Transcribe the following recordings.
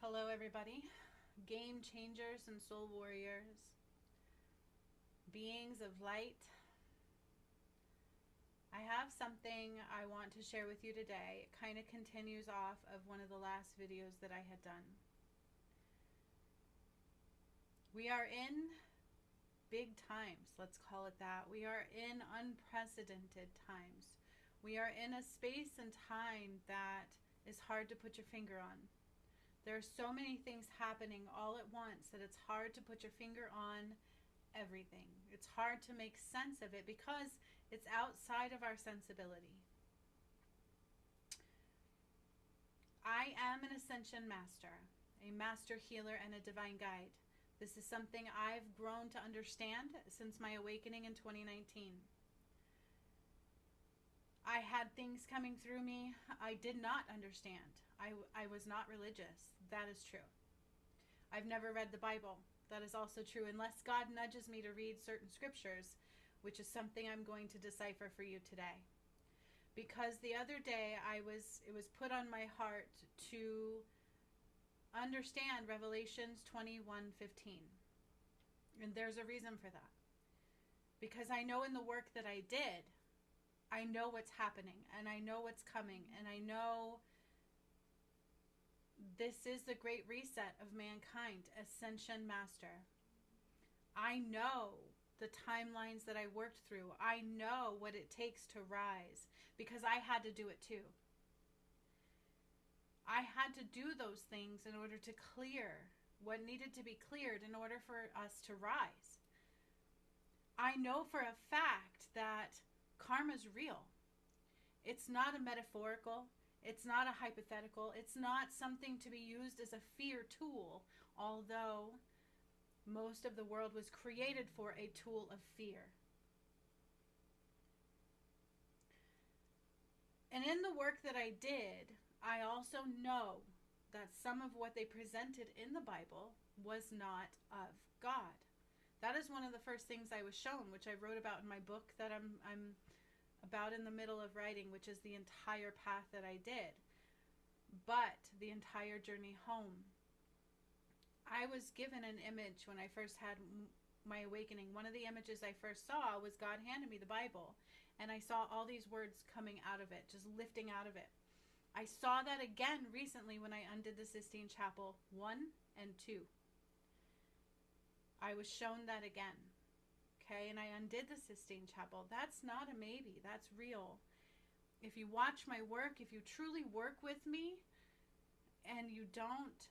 Hello, everybody. Game changers and soul warriors, beings of light. I have something I want to share with you today. It kind of continues off of one of the last videos that I had done. We are in big times, let's call it that. We are in unprecedented times. We are in a space and time that is hard to put your finger on. There are so many things happening all at once that it's hard to put your finger on everything. It's hard to make sense of it because it's outside of our sensibility. I am an ascension master, a master healer, and a divine guide. This is something I've grown to understand since my awakening in 2019. I had things coming through me I did not understand. I was not religious. That is true. I've never read the Bible. That is also true, unless God nudges me to read certain scriptures, which is something I'm going to decipher for you today. Because the other day it was put on my heart to understand Revelations 21:15. And there's a reason for that. Because I know in the work that I did, I know what's happening, and I know what's coming, and I know this is the great reset of mankind, Ascension Master. I know the timelines that I worked through. I know what it takes to rise, because I had to do it too. I had to do those things in order to clear what needed to be cleared in order for us to rise. I know for a fact that karma's real. It's not a metaphorical. It's not a hypothetical. It's not something to be used as a fear tool, although most of the world was created for a tool of fear. And in the work that I did, I also know that some of what they presented in the Bible was not of God. That is one of the first things I was shown, which I wrote about in my book that I'm about in the middle of writing, which is the entire path that I did. But the entire journey home. I was given an image when I first had my awakening. One of the images I first saw was God handed me the Bible, and I saw all these words coming out of it, just lifting out of it. I saw that again recently when I undid the Sistine Chapel 1 and 2. I was shown that again. Okay, and I undid the Sistine Chapel. That's not a maybe. That's real. If you watch my work, if you truly work with me, and you don't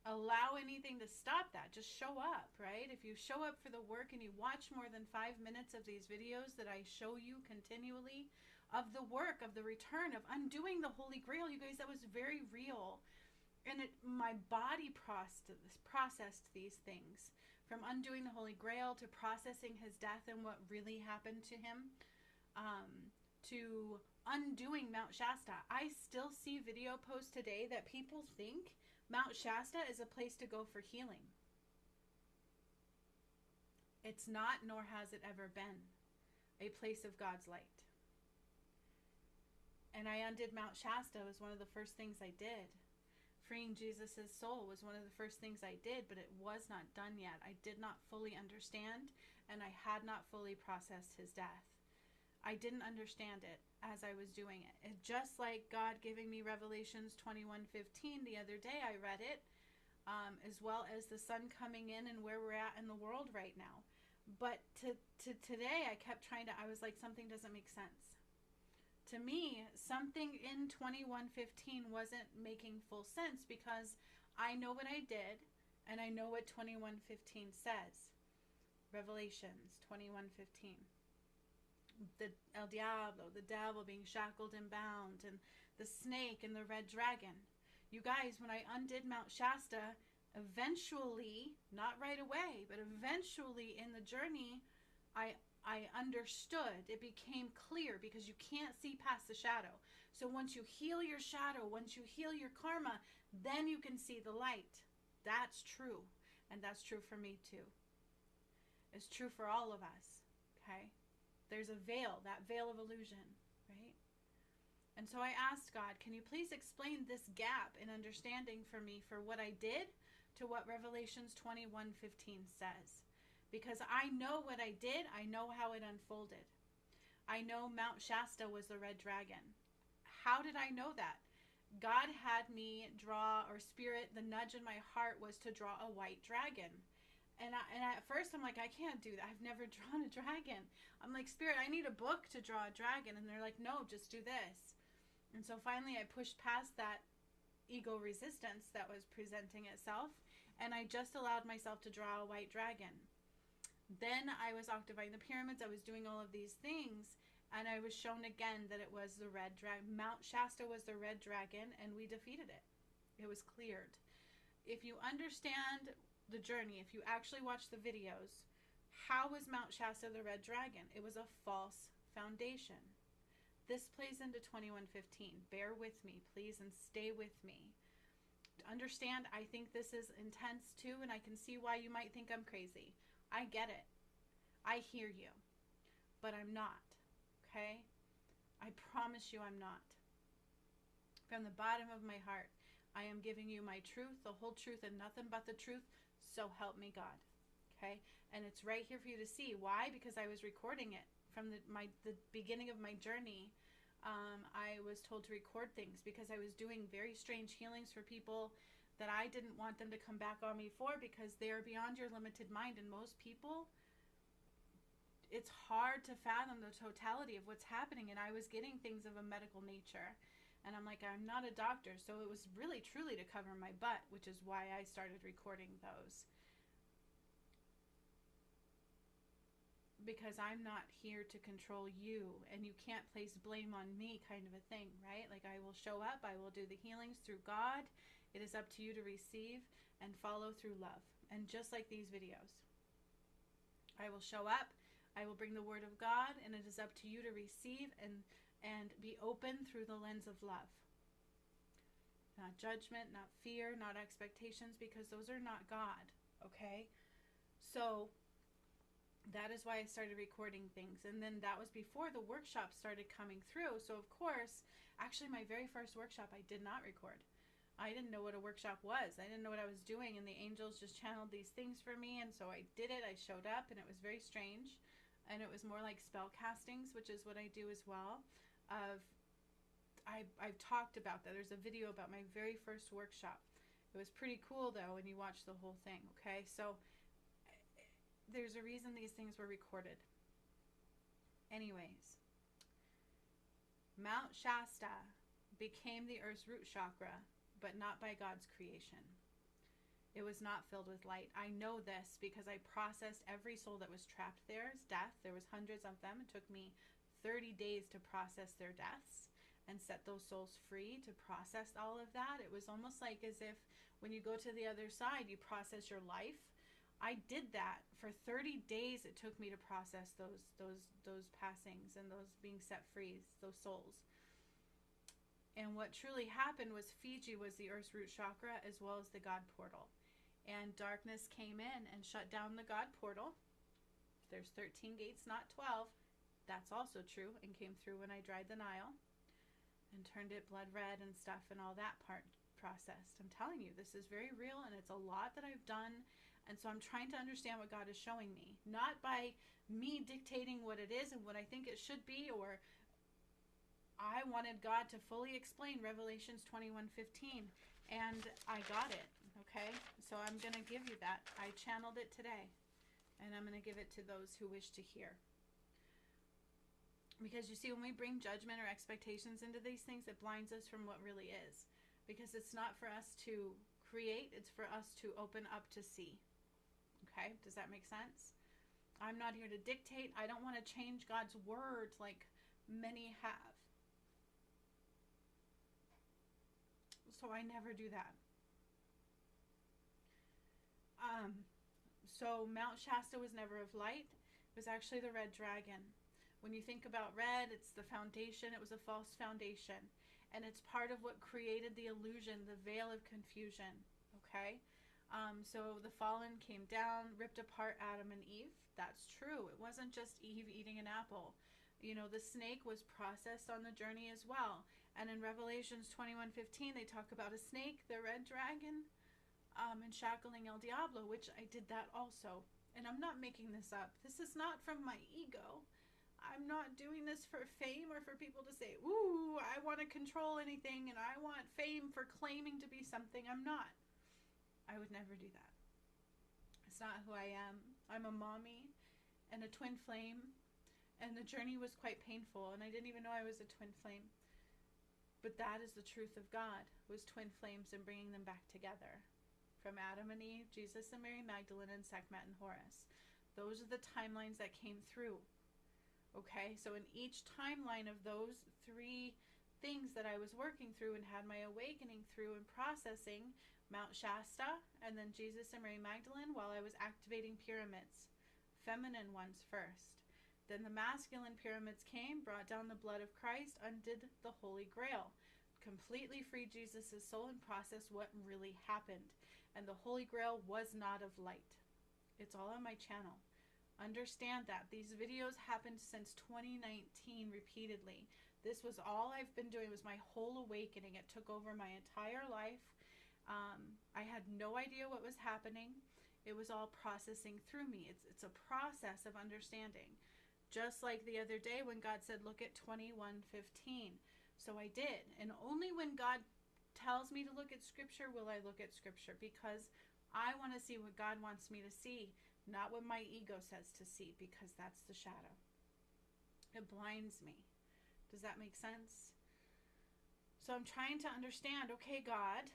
allow anything to stop that, just show up, right? If you show up for the work and you watch more than 5 minutes of these videos that I show you continually of the work, of the return, of undoing the Holy Grail, you guys, that was very real. And my body processed these things, from undoing the Holy Grail to processing his death and what really happened to him, to undoing Mount Shasta. I still see video posts today that people think Mount Shasta is a place to go for healing. It's not, nor has it ever been, a place of God's light. And I undid Mount Shasta. It was one of the first things I did. Freeing Jesus' soul was one of the first things I did, but it was not done yet. I did not fully understand, and I had not fully processed his death. I didn't understand it as I was doing it. It just like God giving me Revelations 21:15 the other day, I read it, as well as the sun coming in and where we're at in the world right now. But to today, I kept trying to, I was like, something doesn't make sense. To me, something in 21:15 wasn't making full sense, because I know what I did, and I know what 21:15 says. Revelations 21:15. The El Diablo, the devil being shackled and bound, and the snake and the red dragon. You guys, when I undid Mount Shasta, eventually, not right away, but eventually in the journey, I understood. It became clear, because you can't see past the shadow. So once you heal your shadow, once you heal your karma, then you can see the light. That's true. And that's true for me too. It's true for all of us. Okay? There's a veil, that veil of illusion, right? And so I asked God, can you please explain this gap in understanding for me for what I did to what Revelations 21:15 says? Because I know what I did. I know how it unfolded. I know Mount Shasta was the red dragon. How did I know that? God had me draw, or spirit, the nudge in my heart was to draw a white dragon. And at first I'm like, I can't do that. I've never drawn a dragon. I'm like, Spirit, I need a book to draw a dragon. And they're like, no, just do this. And so finally I pushed past that ego resistance that was presenting itself. And I just allowed myself to draw a white dragon. Then I was occupying the pyramids. I was doing all of these things. And I was shown again that it was the red dragon. Mount Shasta was the red dragon, and we defeated it. It was cleared. If you understand the journey, if you actually watch the videos, how was Mount Shasta the red dragon? It was a false foundation. This plays into 21:15. Bear with me, please, and stay with me. Understand, I think this is intense too, and I can see why you might think I'm crazy. I get it. I hear you. But I'm not. Okay? I promise you I'm not. From the bottom of my heart, I am giving you my truth, the whole truth, and nothing but the truth. So help me God. Okay? And it's right here for you to see. Why? Because I was recording it. From the beginning of my journey, I was told to record things because I was doing very strange healings for people that I didn't want them to come back on me for, because they are beyond your limited mind. And most people, it's hard to fathom the totality of what's happening. And I was getting things of a medical nature. And I'm like, I'm not a doctor. So it was really, truly to cover my butt, which is why I started recording those. Because I'm not here to control you, and you can't place blame on me, kind of a thing, right? Like, I will show up, I will do the healings through God. It is up to you to receive and follow through love. And just like these videos, I will show up, I will bring the word of God, and it is up to you to receive and be open through the lens of love. Not judgment, not fear, not expectations, because those are not God, okay? So that is why I started recording things. And then that was before the workshop started coming through. So of course, actually my very first workshop, I did not record. I didn't know what a workshop was. I didn't know what I was doing. And the angels just channeled these things for me. And so I did it. I showed up, and it was very strange. And it was more like spell castings, which is what I do as well. I've talked about that. There's a video about my very first workshop. It was pretty cool though when you watch the whole thing. Okay, so there's a reason these things were recorded. Anyways, Mount Shasta became the earth's root chakra, but not by God's creation. It was not filled with light. I know this because I processed every soul that was trapped there as death. There was hundreds of them. It took me 30 days to process their deaths and set those souls free, to process all of that. It was almost like as if when you go to the other side, you process your life. I did that for 30 days. It took me to process those passings and those being set free, those souls. And what truly happened was Fiji was the earth's root chakra as well as the God portal. And darkness came in and shut down the God portal. There's 13 gates, not 12. That's also true, and came through when I dried the Nile and turned it blood red and stuff, and all that part processed. I'm telling you, this is very real, and it's a lot that I've done. And so I'm trying to understand what God is showing me, not by me dictating what it is and what I think it should be, or I wanted God to fully explain Revelations 21:15, and I got it, okay? So I'm going to give you that. I channeled it today, and I'm going to give it to those who wish to hear. Because you see, when we bring judgment or expectations into these things, it blinds us from what really is. Because it's not for us to create, it's for us to open up to see. Okay, does that make sense? I'm not here to dictate. I don't want to change God's word like many have. So I never do that. So Mount Shasta was never of light. It was actually the red dragon. When you think about red, it's the foundation. It was a false foundation. And it's part of what created the illusion, the veil of confusion. Okay? So the fallen came down, ripped apart Adam and Eve. That's true. It wasn't just Eve eating an apple. You know, the snake was processed on the journey as well. And in Revelations 21:15, they talk about a snake, the red dragon, and shackling El Diablo, which I did that also. And I'm not making this up. This is not from my ego. I'm not doing this for fame or for people to say, ooh, I want to control anything and I want fame for claiming to be something I'm not. I would never do that. It's not who I am. I'm a mommy and a twin flame, and the journey was quite painful, and I didn't even know I was a twin flame. But that is the truth of God, was twin flames and bringing them back together. From Adam and Eve, Jesus and Mary Magdalene, and Sekhmet and Horus. Those are the timelines that came through. Okay, so in each timeline of those three things that I was working through and had my awakening through and processing, Mount Shasta, and then Jesus and Mary Magdalene, while I was activating pyramids, feminine ones first. Then the masculine pyramids came, brought down the blood of Christ, undid the Holy Grail, completely freed Jesus' soul, and processed what really happened. And the Holy Grail was not of light. It's all on my channel. Understand that. These videos happened since 2019 repeatedly. This was all I've been doing, was my whole awakening. It took over my entire life. I had no idea what was happening. It was all processing through me. It's a process of understanding. Just like the other day when God said, look at 21:15. So I did. And only when God tells me to look at scripture will I look at scripture, because I want to see what God wants me to see, not what my ego says to see, because that's the shadow. It blinds me. Does that make sense? So I'm trying to understand, okay, God,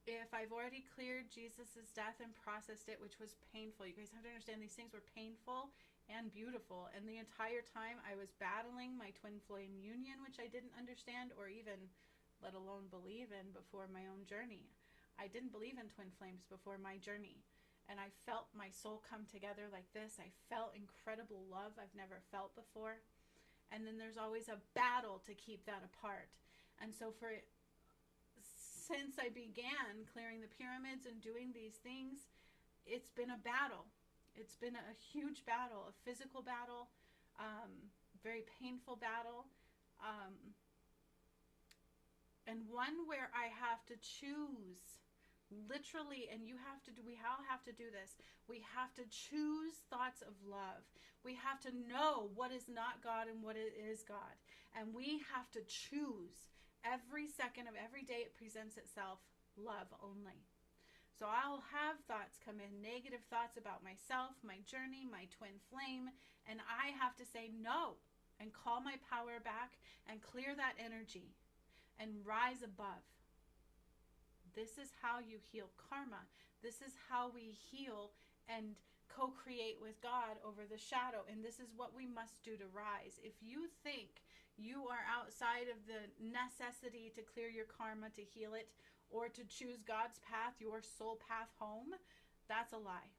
if I've already cleared Jesus's death and processed it, which was painful. You guys have to understand, these things were painful and beautiful. And the entire time I was battling my twin flame union, which I didn't understand or even let alone believe in before my own journey. I didn't believe in twin flames before my journey. And I felt my soul come together like this. I felt incredible love I've never felt before. And then there's always a battle to keep that apart. And so since I began clearing the pyramids and doing these things, it's been a battle. It's been a huge battle, a physical battle, very painful battle, and one where I have to choose, literally, and we all have to do this. We have to choose thoughts of love. We have to know what is not God and what is God. And we have to choose every second of every day it presents itself, love only. So I'll have thoughts come in, negative thoughts about myself, my journey, my twin flame, and I have to say no and call my power back and clear that energy and rise above. This is how you heal karma. This is how we heal and co-create with God over the shadow. And this is what we must do to rise. If you think you are outside of the necessity to clear your karma, to heal it, or to choose God's path, your soul path home, that's a lie.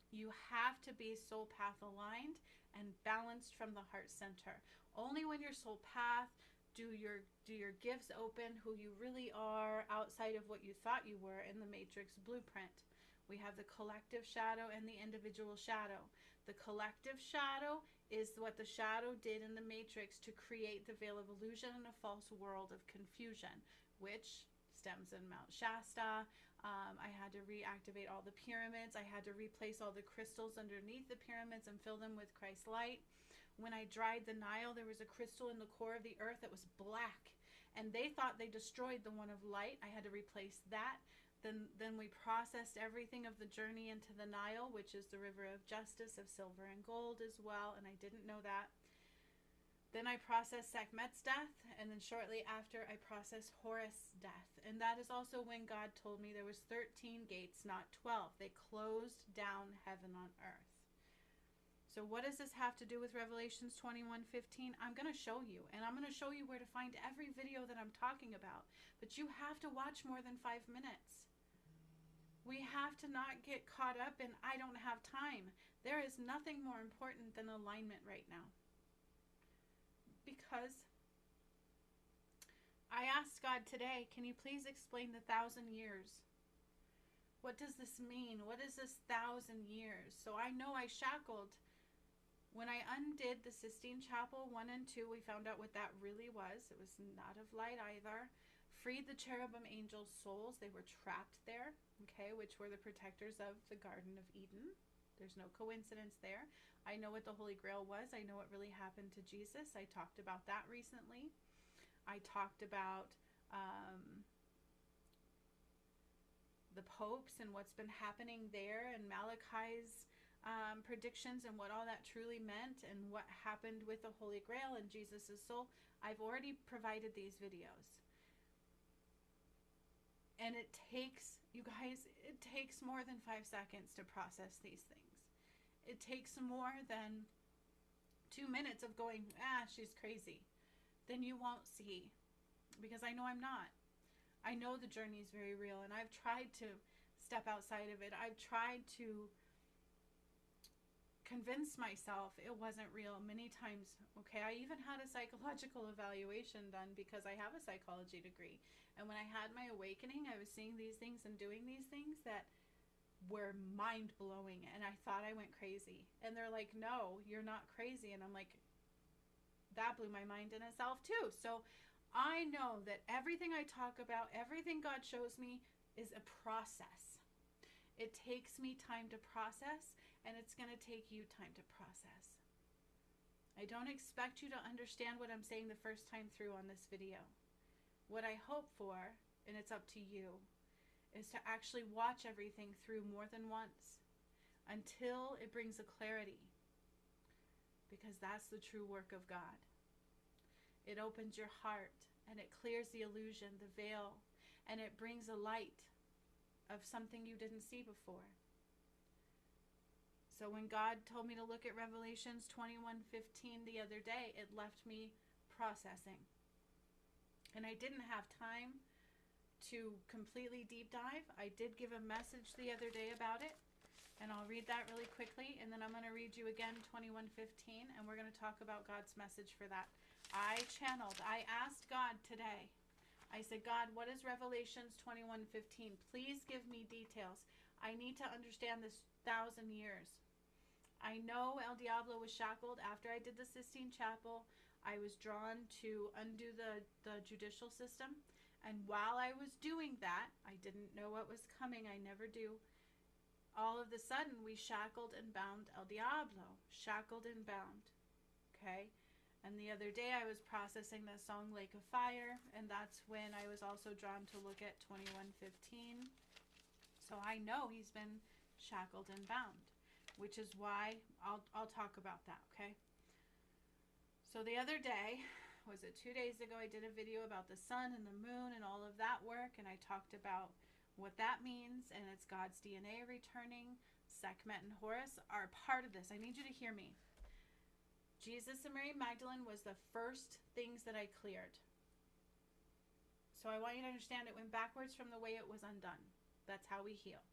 You have to be soul path aligned and balanced from the heart center. Only when your soul path, do your gifts open, who you really are outside of what you thought you were in the matrix blueprint. We have the collective shadow and the individual shadow. The collective shadow is what the shadow did in the matrix to create the veil of illusion and a false world of confusion, which stems in Mount Shasta. I had to reactivate all the pyramids. I had to replace all the crystals underneath the pyramids and fill them with Christ's light. When I dried the Nile, there was a crystal in the core of the earth that was black. And they thought they destroyed the one of light. I had to replace that. Then we processed everything of the journey into the Nile, which is the river of justice, of silver and gold as well. And I didn't know that. Then I processed Sekhmet's death. And then shortly after, I processed Horus' death. And that is also when God told me there was 13 gates, not 12. They closed down heaven on earth. So what does this have to do with Revelations 21:15? I'm going to show you, and I'm going to show you where to find every video that I'm talking about. But you have to watch more than 5 minutes. We have to not get caught up in, I don't have time. There is nothing more important than alignment right now. Because I asked God today, can you please explain the 1,000 years? What does this mean? What is this 1,000 years? So I know I shackled When I undid the Sistine Chapel 1 and 2, we found out what that really was. It was not of light either. Freed the cherubim angels' souls. They were trapped there, okay, which were the protectors of the Garden of Eden. There's no coincidence there. I know what the Holy Grail was. I know what really happened to Jesus. I talked about that recently. I talked about the popes and what's been happening there, and Malachi's predictions and what all that truly meant, and what happened with the Holy Grail and Jesus' soul. I've already provided these videos. And it takes, you guys, it takes more than 5 seconds to process these things. It takes more than 2 minutes of going, she's crazy. Then you won't see. Because I know I'm not. I know the journey is very real, and I've tried to step outside of it. I've tried to convince myself it wasn't real many times. Okay, I even had a psychological evaluation done because I have a psychology degree. And when I had my awakening, I was seeing these things and doing these things that were mind-blowing, and I thought I went crazy. And they're like, no, you're not crazy. And I'm like, that blew my mind in itself too. So I know that everything I talk about, everything God shows me, is a process. It takes me time to process, and it's going to take you time to process. I don't expect you to understand what I'm saying the first time through on this video. What I hope for, and it's up to you, is to actually watch everything through more than once until it brings a clarity, because that's the true work of God. It opens your heart, and it clears the illusion, the veil, and it brings a light of something you didn't see before. So when God told me to look at Revelations 21:15 the other day, it left me processing. And I didn't have time to completely deep dive. I did give a message the other day about it, and I'll read that really quickly, and then I'm going to read you again 21:15, and we're going to talk about God's message for that. I asked God today. I said, God, what is Revelations 21:15? Please give me details. I need to understand this 1,000 years. I know El Diablo was shackled after I did the Sistine Chapel. I was drawn to undo the judicial system. And while I was doing that, I didn't know what was coming. I never do. All of a sudden, we shackled and bound El Diablo. Shackled and bound. Okay? And the other day, I was processing the song Lake of Fire. And that's when I was also drawn to look at 21:15. So I know he's been shackled and bound, which is why I'll talk about that, okay? So the other day, was it 2 days ago, I did a video about the sun and the moon and all of that work, and I talked about what that means, and it's God's DNA returning. Sekhmet and Horus are part of this. I need you to hear me. Jesus and Mary Magdalene was the first things that I cleared. So I want you to understand it went backwards from the way it was undone. That's how we heal.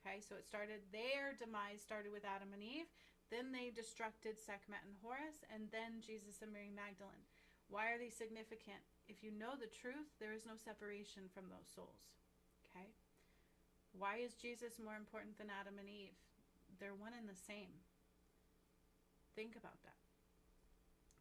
Okay, so it started, their demise started with Adam and Eve. Then they destructed Sekhmet and Horus, and then Jesus and Mary Magdalene. Why are they significant? If you know the truth, there is no separation from those souls. Okay? Why is Jesus more important than Adam and Eve? They're one and the same. Think about that.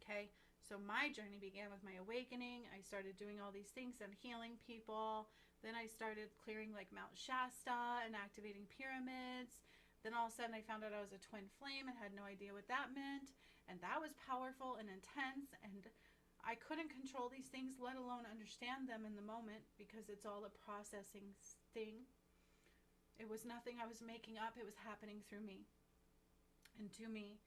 Okay? So my journey began with my awakening. I started doing all these things and healing people. Then I started clearing like Mount Shasta and activating pyramids. Then all of a sudden I found out I was a twin flame and had no idea what that meant. And that was powerful and intense. And I couldn't control these things, let alone understand them in the moment, because it's all a processing thing. It was nothing I was making up. It was happening through me and to me.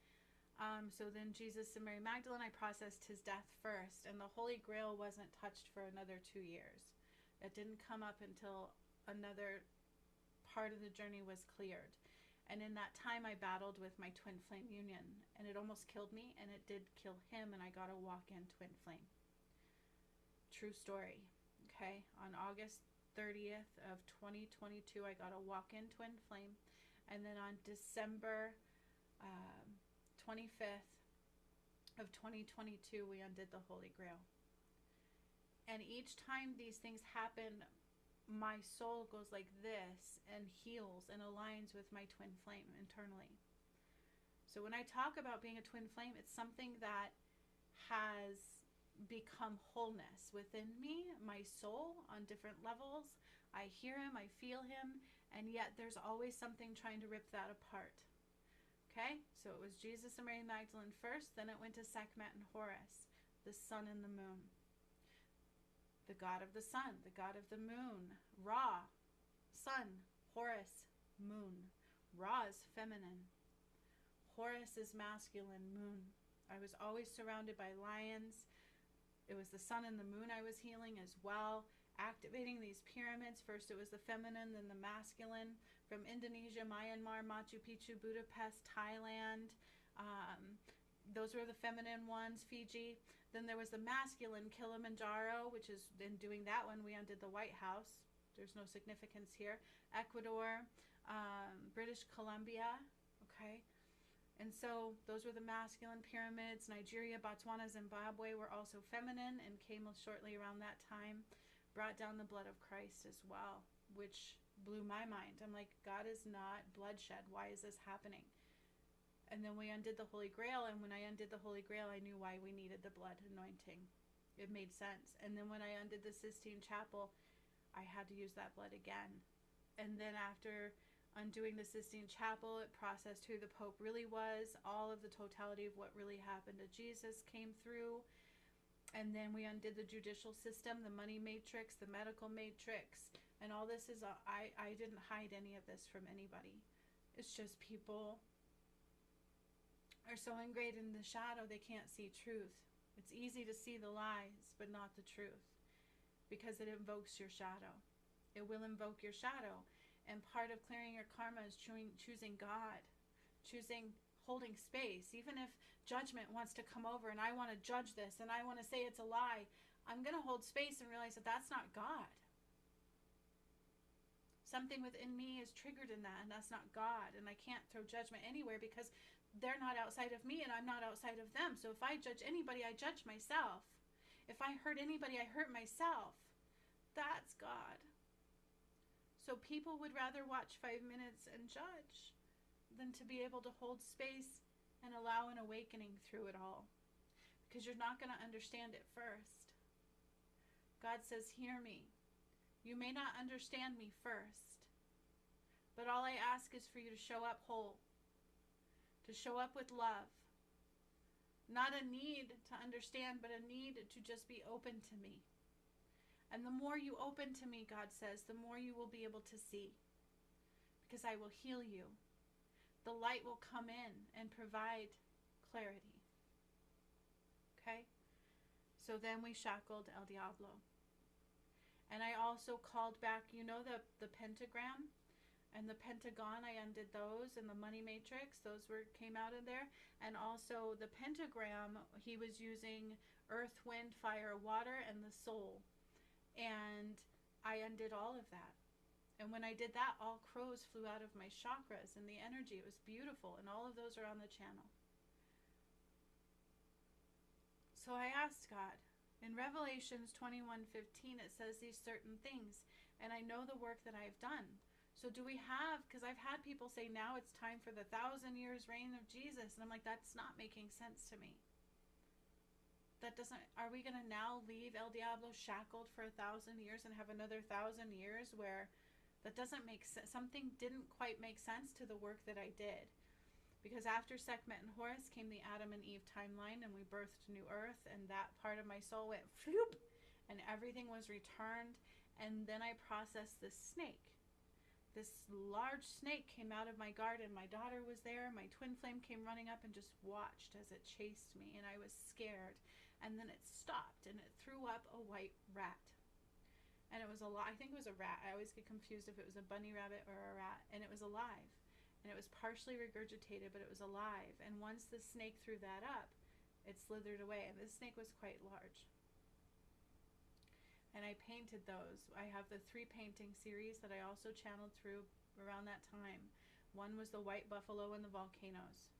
So then Jesus and Mary Magdalene, I processed his death first. And the Holy Grail wasn't touched for another 2 years. It didn't come up until another part of the journey was cleared. And in that time, I battled with my twin flame union, and it almost killed me, and it did kill him, and I got a walk-in twin flame. True story. Okay, on August 30th of 2022, I got a walk-in twin flame, and then on December 25th of 2022, we undid the Holy Grail. And each time these things happen, my soul goes like this and heals and aligns with my twin flame internally. So when I talk about being a twin flame, it's something that has become wholeness within me, my soul, on different levels. I hear him, I feel him, and yet there's always something trying to rip that apart. Okay, so it was Jesus and Mary Magdalene first, then it went to Sekhmet and Horus, the sun and the moon. The god of the sun, the god of the moon, Ra, sun, Horus, moon. Ra is feminine. Horus is masculine, moon. I was always surrounded by lions. It was the sun and the moon I was healing as well. Activating these pyramids. First it was the feminine, then the masculine. From Indonesia, Myanmar, Machu Picchu, Budapest, Thailand. Those were the feminine ones, Fiji. Then there was the masculine, Kilimanjaro, which is, in doing that one, we undid the White House. There's no significance here. Ecuador, British Columbia, okay? And so those were the masculine pyramids. Nigeria, Botswana, Zimbabwe were also feminine and came shortly around that time. Brought down the blood of Christ as well, which blew my mind. I'm like, God is not bloodshed. Why is this happening? And then we undid the Holy Grail, and when I undid the Holy Grail, I knew why we needed the blood anointing. It made sense. And then when I undid the Sistine Chapel, I had to use that blood again. And then after undoing the Sistine Chapel, it processed who the Pope really was. All of the totality of what really happened to Jesus came through. And then we undid the judicial system, the money matrix, the medical matrix. And all this is, I didn't hide any of this from anybody. It's just people are so ingrained in the shadow, they can't see truth. It's easy to see the lies, but not the truth. Because it invokes your shadow. It will invoke your shadow. And part of clearing your karma is choosing God. Choosing holding space. Even if judgment wants to come over and I want to judge this and I want to say it's a lie, I'm going to hold space and realize that that's not God. Something within me is triggered in that, and that's not God. And I can't throw judgment anywhere because they're not outside of me and I'm not outside of them. So if I judge anybody, I judge myself. If I hurt anybody, I hurt myself. That's God. So people would rather watch 5 minutes and judge than to be able to hold space and allow an awakening through it all. Because you're not going to understand it first. God says, hear me. You may not understand me first, but all I ask is for you to show up whole, to show up with love. Not a need to understand, but a need to just be open to me. And the more you open to me, God says, the more you will be able to see. Because I will heal you. The light will come in and provide clarity. Okay? So then we shackled El Diablo. And I also called back, you know, the pentagram and the pentagon, I undid those, and the money matrix, those came out of there. And also the pentagram, he was using earth, wind, fire, water, and the soul. And I undid all of that. And when I did that, all crows flew out of my chakras and the energy. It was beautiful. And all of those are on the channel. So I asked God, in Revelations 21:15, it says these certain things. And I know the work that I've done. So do we have, because I've had people say now it's time for the 1,000 years reign of Jesus. And I'm like, that's not making sense to me. That doesn't, are we going to now leave El Diablo shackled for 1,000 years and have another 1,000 years where that doesn't make sense? Something didn't quite make sense to the work that I did. Because after Sekhmet and Horus came the Adam and Eve timeline, and we birthed New Earth, and that part of my soul went floop, and everything was returned. And then I processed this snake. This large snake came out of my garden. My daughter was there. My twin flame came running up and just watched as it chased me, and I was scared. And then it stopped, and it threw up a white rat. And it was I think it was a rat. I always get confused if it was a bunny rabbit or a rat. And it was alive. And it was partially regurgitated, but it was alive. And once the snake threw that up, it slithered away. And this snake was quite large. And I painted those. I have the 3 painting series that I also channeled through around that time. One was the white buffalo and the volcanoes.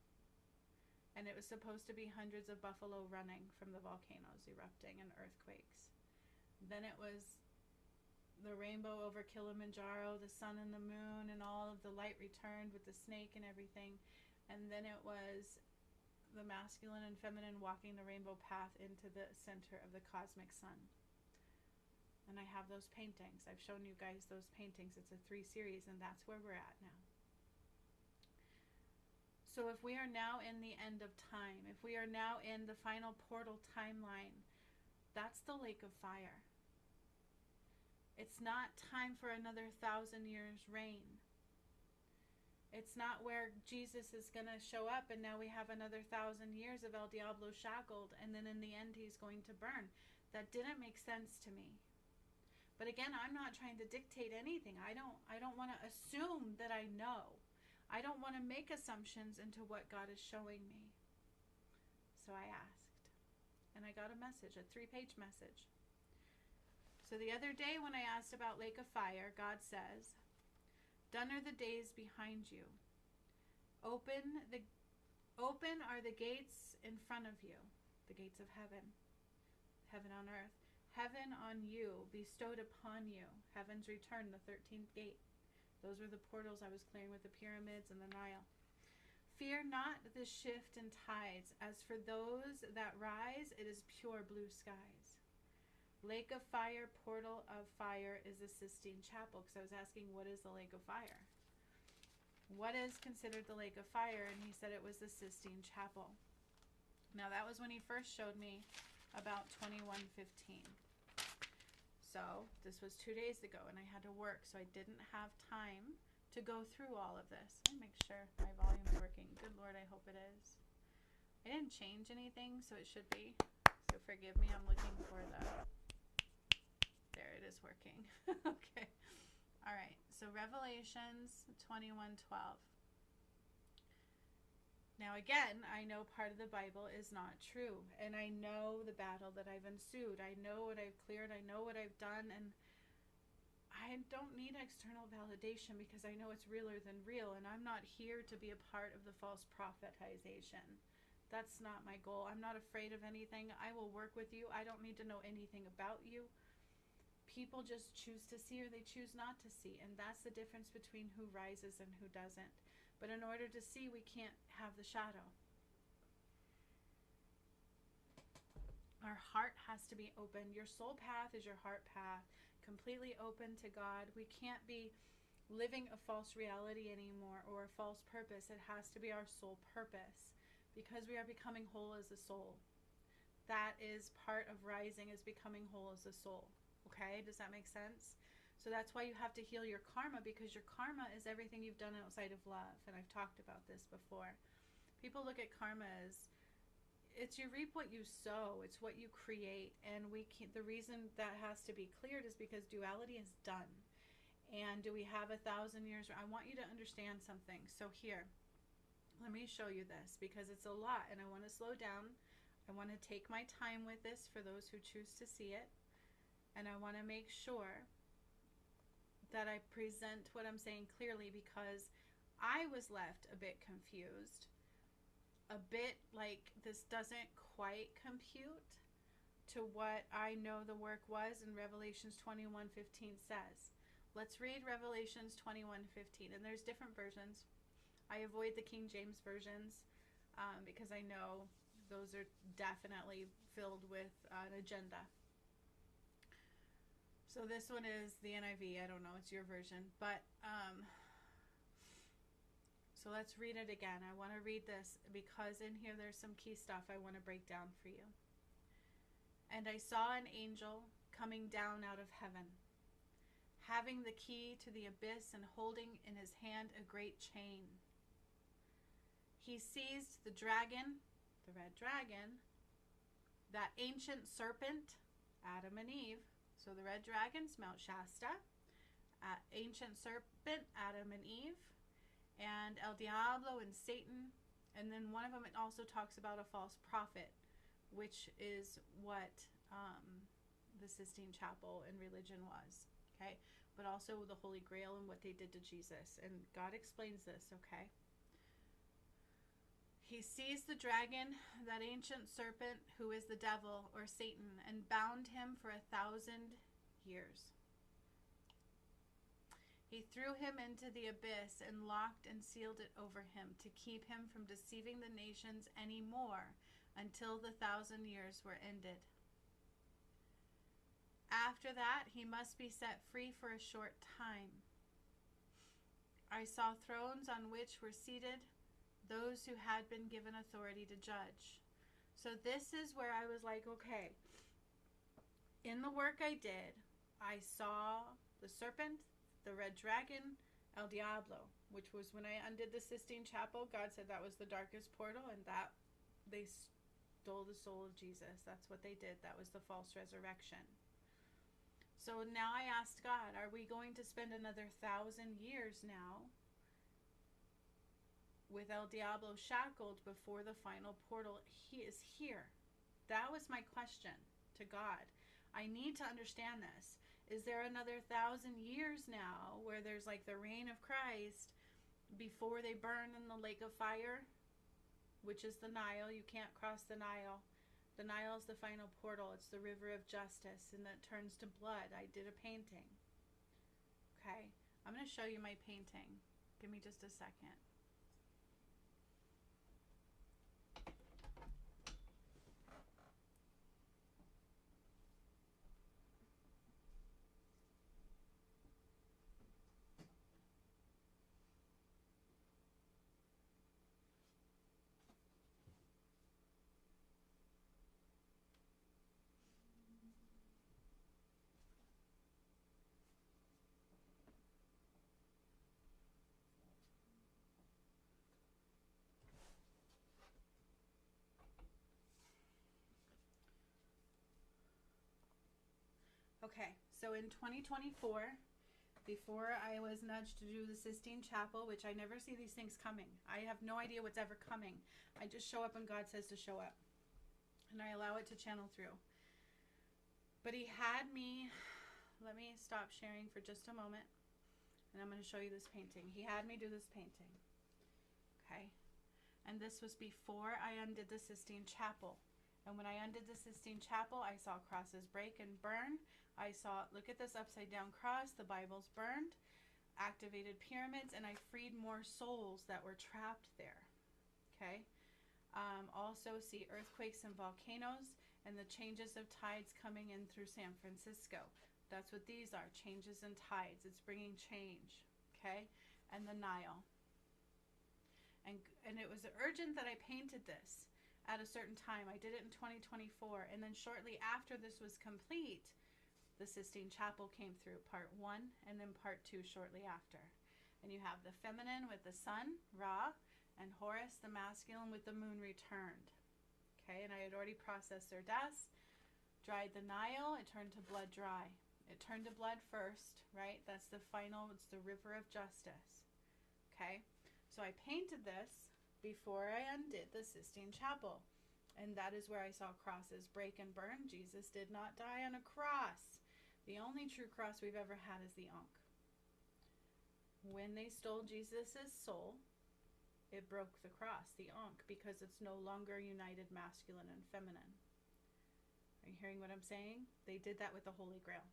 And it was supposed to be hundreds of buffalo running from the volcanoes erupting and earthquakes. Then it was the rainbow over Kilimanjaro, the sun and the moon, and all of the light returned with the snake and everything. And then it was the masculine and feminine walking the rainbow path into the center of the cosmic sun. And I have those paintings. I've shown you guys those paintings. It's a 3 series, and that's where we're at now. So if we are now in the end of time, if we are now in the final portal timeline, that's the lake of fire. It's not time for another 1,000 years reign. It's not where Jesus is going to show up and now we have another 1,000 years of El Diablo shackled, and then in the end he's going to burn. That didn't make sense to me. But again, I'm not trying to dictate anything. I don't want to assume that I know. I don't want to make assumptions into what God is showing me. So I asked. And I got a message, a 3-page message. So the other day when I asked about Lake of Fire, God says, "Done are the days behind you. Open are the gates in front of you, the gates of heaven, heaven on earth. Heaven on you, bestowed upon you. Heaven's return, the 13th gate." Those were the portals I was clearing with the pyramids and the Nile. "Fear not the shift in tides. As for those that rise, it is pure blue skies." Lake of Fire, portal of fire is the Sistine Chapel. Because I was asking, what is the Lake of Fire? What is considered the Lake of Fire? And he said it was the Sistine Chapel. Now that was when he first showed me about 2115. So this was 2 days ago and I had to work, so I didn't have time to go through all of this. Let me make sure my volume's working. Good Lord, I hope it is. I didn't change anything, so it should be. So forgive me, I'm looking for the... There, it is working. Okay. All right. So Revelations 21:12. Now again, I know part of the Bible is not true, and I know the battle that I've ensued. I know what I've cleared. I know what I've done, and I don't need external validation because I know it's realer than real, and I'm not here to be a part of the false prophetization. That's not my goal. I'm not afraid of anything. I will work with you. I don't need to know anything about you. People just choose to see or they choose not to see, and that's the difference between who rises and who doesn't. But in order to see, we can't have the shadow. Our heart has to be open. Your soul path is your heart path, completely open to God. We can't be living a false reality anymore or a false purpose. It has to be our soul purpose because we are becoming whole as a soul. That is part of rising, is becoming whole as a soul. Okay, does that make sense? So that's why you have to heal your karma, because your karma is everything you've done outside of love. And I've talked about this before. People look at karma as, it's you reap what you sow. It's what you create. And we can't, the reason that has to be cleared is because duality is done. And do we have 1,000 years? I want you to understand something. So here, let me show you this because it's a lot and I want to slow down. I want to take my time with this for those who choose to see it. And I want to make sure that I present what I'm saying clearly, because I was left a bit confused, a bit like this doesn't quite compute to what I know the work was, and Revelations 21:15 says. Let's read Revelations 21:15, and there's different versions. I avoid the King James versions because I know those are definitely filled with an agenda. So this one is the NIV. I don't know. It's your version. But, so let's read it again. I want to read this because in here there's some key stuff I want to break down for you. "And I saw an angel coming down out of heaven, having the key to the abyss and holding in his hand a great chain. He seized the dragon, the red dragon, that ancient serpent, Adam and Eve." So the red dragon's Mount Shasta, ancient serpent, Adam and Eve, and El Diablo and Satan. And then one of them, it also talks about a false prophet, which is what the Sistine Chapel in religion was. Okay, but also the Holy Grail and what they did to Jesus. And God explains this, okay? "He seized the dragon, that ancient serpent, who is the devil or Satan, and bound him for 1,000 years. He threw him into the abyss and locked and sealed it over him to keep him from deceiving the nations any more until the 1,000 years were ended. After that, he must be set free for a short time. I saw thrones on which were seated those who had been given authority to judge. So this is where I was like, okay, in the work I did, I saw the serpent, the red dragon, El Diablo, which was when I undid the Sistine Chapel. God said that was the darkest portal, and that they stole the soul of Jesus. That's what they did. That was the false resurrection. So now I asked God, are we going to spend another 1,000 years now with El Diablo shackled before the final portal he is here? That was my question to God. I need to understand this. Is there another 1,000 years now where there's like the reign of Christ before they burn in the lake of fire, which is the Nile? You can't cross the Nile. The Nile is the final portal. It's the river of justice, and that turns to blood. I did a painting. Okay, I'm going to show you my painting. Give me just a second. Okay, so in 2024, before I was nudged to do the Sistine Chapel, which I never see these things coming. I have no idea what's ever coming. I just show up when God says to show up. And I allow it to channel through. But he had me, let me stop sharing for just a moment. And I'm going to show you this painting. He had me do this painting. Okay. And this was before I undid the Sistine Chapel. And when I undid the Sistine Chapel, I saw crosses break and burn. I saw, look at this upside down cross, the Bible's burned, activated pyramids, and I freed more souls that were trapped there. Okay. Also see earthquakes and volcanoes and the changes of tides coming in through San Francisco. That's what these are, changes in tides. It's bringing change. Okay. And the Nile. And it was urgent that I painted this at a certain time. I did it in 2024. And then shortly after this was complete, the Sistine Chapel came through, part 1, and then part 2 shortly after. And you have the feminine with the sun, Ra, and Horus, the masculine, with the moon returned. Okay, and I had already processed their deaths, dried the Nile, it turned to blood dry. It turned to blood first, right? That's the final, it's the river of justice. Okay, so I painted this before I undid the Sistine Chapel. And that is where I saw crosses break and burn. Jesus did not die on a cross. The only true cross we've ever had is the Ankh. When they stole Jesus's soul, it broke the cross, the Ankh, because it's no longer united masculine and feminine. Are you hearing what I'm saying? They did that with the Holy Grail.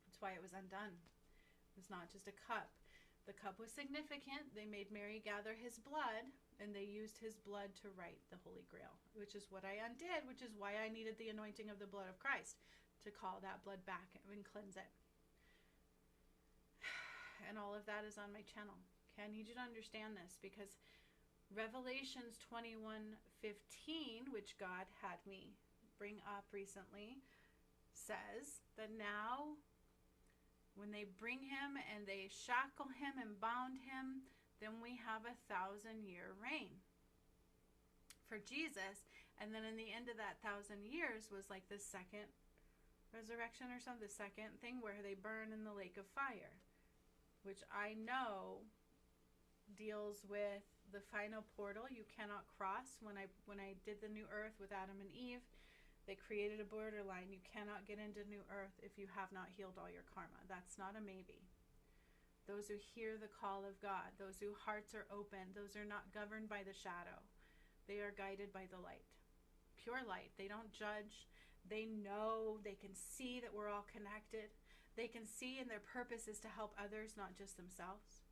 That's why it was undone. It was not just a cup. The cup was significant. They made Mary gather his blood, and they used his blood to write the Holy Grail, which is what I undid, which is why I needed the anointing of the blood of Christ to call that blood back and cleanse it. And all of that is on my channel. Okay, I need you to understand this, because Revelations 21:15, which God had me bring up recently, says that now when they bring him and they shackle him and bound him, then we have a 1,000-year reign for Jesus. And then in the end of that 1,000 years was like the second resurrection or something, the second thing where they burn in the lake of fire, which I know deals with the final portal you cannot cross. When I did the new earth with Adam and Eve, they created a borderline. You cannot get into new earth if you have not healed all your karma. That's not a maybe. Those who hear the call of God, those whose hearts are open, those are not governed by the shadow. They are guided by the light. Pure light. They don't judge. They know, they can see that we're all connected. They can see, and their purpose is to help others, not just themselves.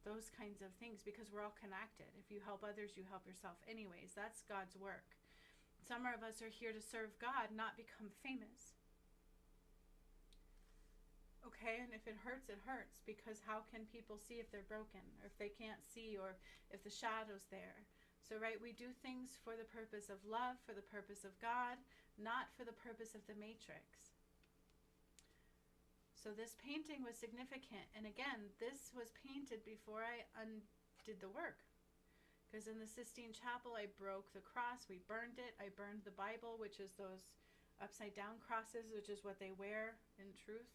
Those kinds of things, because we're all connected. If you help others, you help yourself anyways. That's God's work. Some of us are here to serve God, not become famous. Okay, and if it hurts, it hurts, because how can people see if they're broken, or if they can't see, or if the shadow's there? So, right, we do things for the purpose of love, for the purpose of God, not for the purpose of the matrix. So this painting was significant. And again, this was painted before I undid the work. Because in the Sistine Chapel, I broke the cross. We burned it. I burned the Bible, which is those upside down crosses, which is what they wear in truth.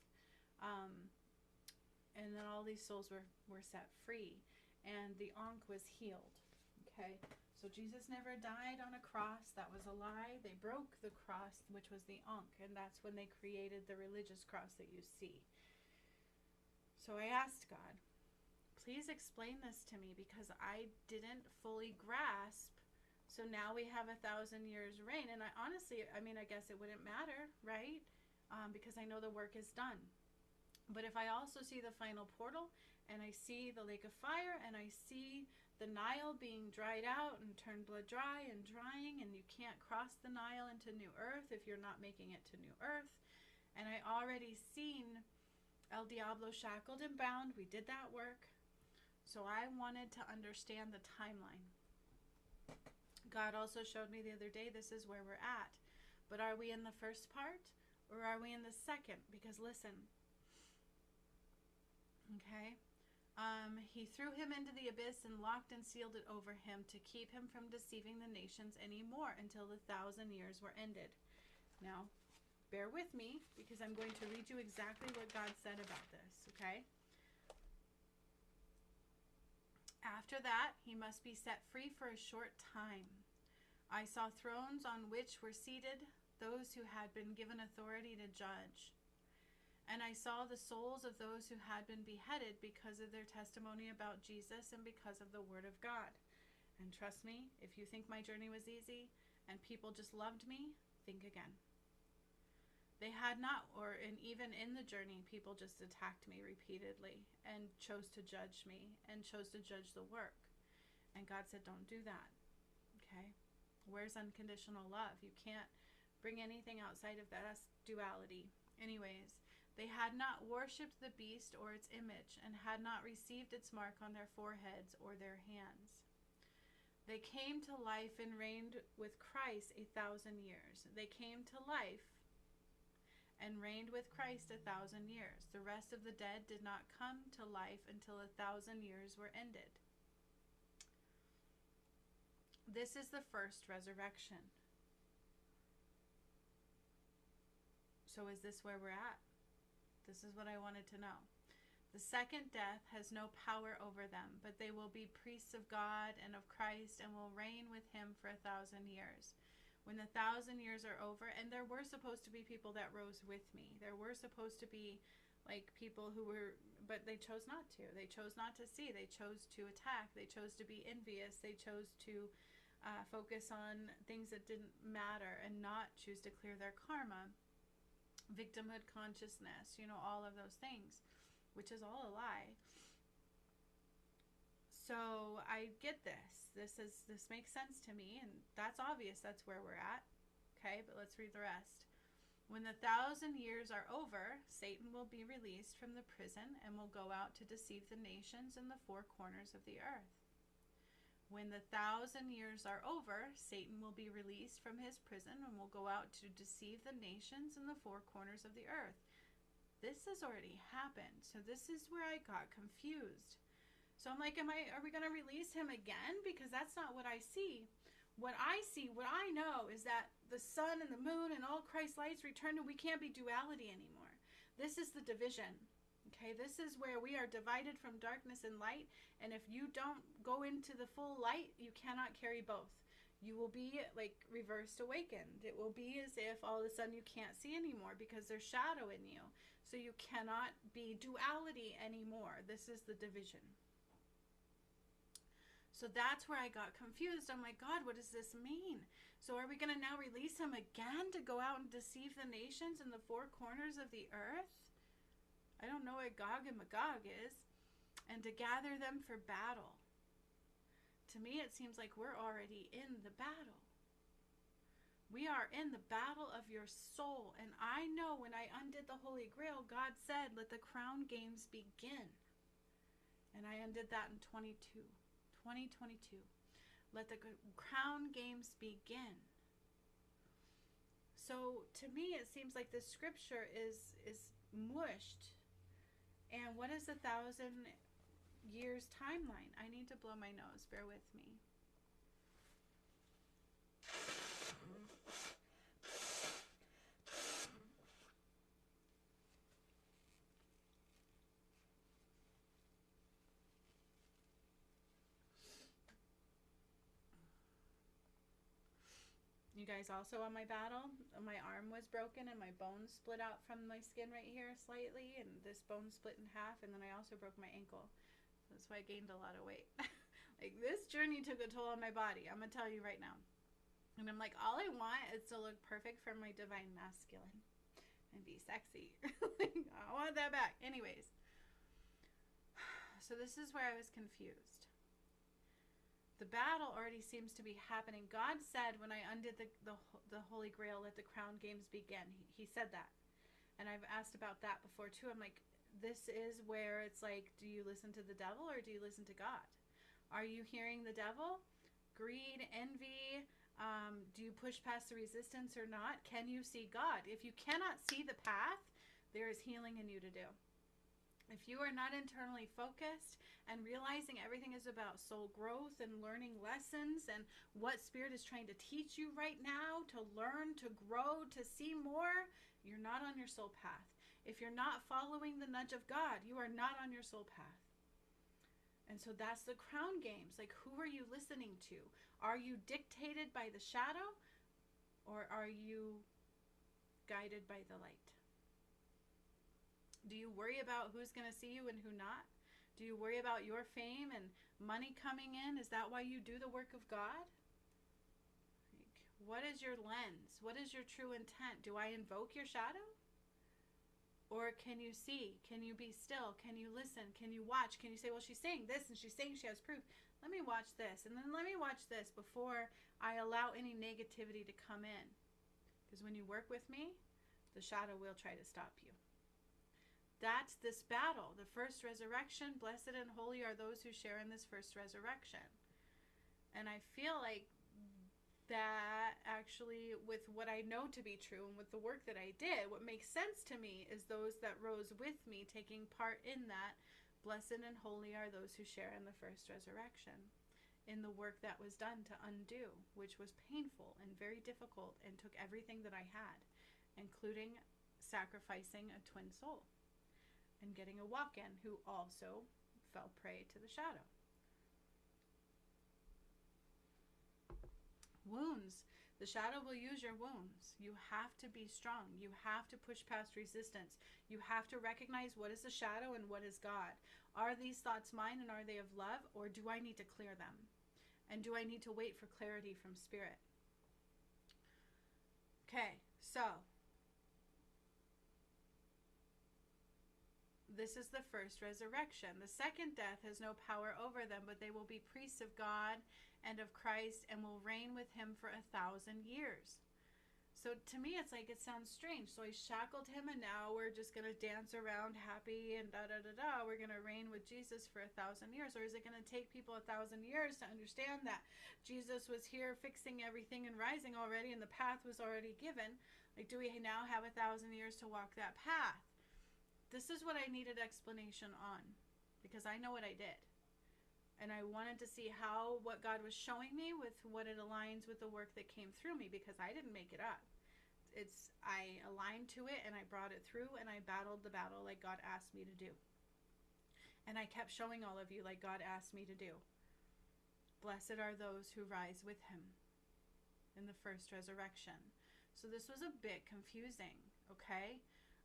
And then all these souls were set free. And the Ankh was healed. Okay. So Jesus never died on a cross. That was a lie. They broke the cross, which was the Ankh, and that's when they created the religious cross that you see. So I asked God, please explain this to me, because I didn't fully grasp. So now we have 1,000 years reign, and I honestly, I guess it wouldn't matter, right? Because I know the work is done. But if I also see the final portal, and I see the lake of fire, and I see the Nile being dried out and turned blood dry and drying, and you can't cross the Nile into New Earth if you're not making it to New Earth. And I already seen El Diablo shackled and bound. We did that work. So I wanted to understand the timeline. God also showed me the other day, this is where we're at. But are we in the first part, or are we in the second? Because listen, okay, he threw him into the abyss and locked and sealed it over him to keep him from deceiving the nations anymore until the 1,000 years were ended. Now, bear with me, because I'm going to read you exactly what God said about this, okay? After that, he must be set free for a short time. I saw thrones on which were seated those who had been given authority to judge. And I saw the souls of those who had been beheaded because of their testimony about Jesus and because of the word of God. And trust me, if you think my journey was easy and people just loved me, think again. They had not, and even in the journey, people just attacked me repeatedly and chose to judge me and chose to judge the work. And God said, don't do that. Okay? Where's unconditional love? You can't bring anything outside of that. That's duality. Anyways, they had not worshipped the beast or its image, and had not received its mark on their foreheads or their hands. They came to life and reigned with Christ 1,000 years. They came to life and reigned with Christ 1,000 years. The rest of the dead did not come to life until 1,000 years were ended. This is the first resurrection. So is this where we're at? This is what I wanted to know. The second death has no power over them, but they will be priests of God and of Christ and will reign with him for 1,000 years. When the 1,000 years are over, and there were supposed to be people that rose with me. There were supposed to be like people who were, but they chose not to. They chose not to see. They chose to attack. They chose to be envious. They chose to focus on things that didn't matter and not choose to clear their karma. Victimhood consciousness, all of those things, which is all a lie. So I get this. This makes sense to me, and that's obvious. That's where we're at. Okay, but let's read the rest. When the 1,000 years are over, Satan will be released from the prison and will go out to deceive the nations in the four corners of the earth. When the 1,000 years are over, Satan will be released from his prison and will go out to deceive the nations in the four corners of the earth. This has already happened. So this is where I got confused. So I'm like, are we going to release him again? Because that's not what I see. What I see, what I know is that the sun and the moon and all Christ's lights return, and we can't be duality anymore. This is the division. Okay, this is where we are divided from darkness and light, and if you don't go into the full light, you cannot carry both. You will be like reversed awakened. It will be as if all of a sudden you can't see anymore because there's shadow in you. So you cannot be duality anymore. This is the division. So that's where I got confused. I'm like, God, what does this mean? So are we going to now release him again to go out and deceive the nations in the four corners of the earth? I don't know what Gog and Magog is. And to gather them for battle. To me, it seems like we're already in the battle. We are in the battle of your soul. And I know when I undid the Holy Grail, God said, let the crown games begin. And I undid that in 2022. Let the crown games begin. So to me, it seems like this scripture is mushed. And what is 1,000 years timeline? I need to blow my nose. Bear with me. You guys also on my battle, my arm was broken and my bone split out from my skin right here slightly, and this bone split in half, and then I also broke my ankle. So that's why I gained a lot of weight. Like, this journey took a toll on my body, I'm gonna tell you right now. And I'm like, all I want is to look perfect for my divine masculine and be sexy. Like, I want that back. Anyways, so this is where I was confused. The battle already seems to be happening. God said when I undid the Holy Grail, let the crown games begin. He said that. And I've asked about that before too. I'm like, this is where it's like, do you listen to the devil or do you listen to God? Are you hearing the devil? Greed, envy, do you push past the resistance or not? Can you see God? If you cannot see the path, there is healing in you to do. If you are not internally focused and realizing everything is about soul growth and learning lessons and what Spirit is trying to teach you right now to learn, to grow, to see more, you're not on your soul path. If you're not following the nudge of God, you are not on your soul path. And so that's the crown games. Like, who are you listening to? Are you dictated by the shadow, or are you guided by the light? Do you worry about who's going to see you and who not? Do you worry about your fame and money coming in? Is that why you do the work of God? Like, what is your lens? What is your true intent? Do I invoke your shadow? Or can you see? Can you be still? Can you listen? Can you watch? Can you say, well, she's saying this and she's saying she has proof. Let me watch this. And then let me watch this before I allow any negativity to come in. Because when you work with me, the shadow will try to stop you. That's this battle. The first resurrection, blessed and holy are those who share in this first resurrection. And I feel like that actually, with what I know to be true and with the work that I did, what makes sense to me is those that rose with me taking part in that. Blessed and holy are those who share in the first resurrection, in the work that was done to undo, which was painful and very difficult and took everything that I had, including sacrificing a twin soul and getting a walk-in who also fell prey to the shadow. Wounds. The shadow will use your wounds. You have to be strong. You have to push past resistance. You have to recognize what is the shadow and what is God. Are these thoughts mine and are they of love, or do I need to clear them? And do I need to wait for clarity from Spirit? Okay, so this is the first resurrection. The second death has no power over them, but they will be priests of God and of Christ and will reign with him for 1,000 years. So to me, it's like, it sounds strange. So I shackled him and now we're just going to dance around happy and da-da-da-da. We're going to reign with Jesus for 1,000 years. Or is it going to take people 1,000 years to understand that Jesus was here fixing everything and rising already and the path was already given? Like, do we now have 1,000 years to walk that path? This is what I needed explanation on, because I know what I did. And I wanted to see how what God was showing me with what it aligns with the work that came through me, because I didn't make it up. I aligned to it and I brought it through and I battled the battle like God asked me to do. And I kept showing all of you like God asked me to do. Blessed are those who rise with him in the first resurrection. So this was a bit confusing, okay?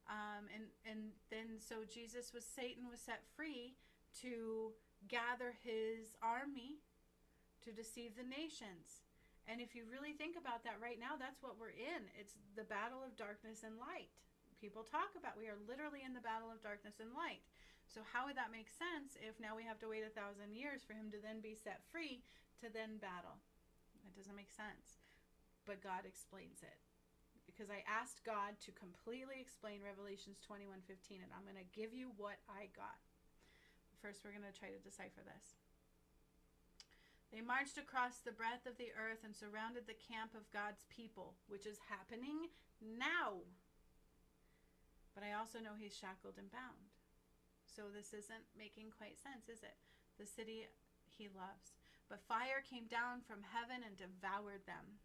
And then so Satan was set free to gather his army to deceive the nations. And if you really think about that right now, that's what we're in. It's the battle of darkness and light. people talk about. We are literally in the battle of darkness and light. So how would that make sense if now we have to wait 1,000 years for him to then be set free to then battle? That doesn't make sense. But God explains it. Because I asked God to completely explain Revelations 21:15, and I'm going to give you what I got. First, we're going to try to decipher this. They marched across the breadth of the earth and surrounded the camp of God's people, which is happening now. But I also know he's shackled and bound. So this isn't making quite sense, is it? The city he loves. But fire came down from heaven and devoured them.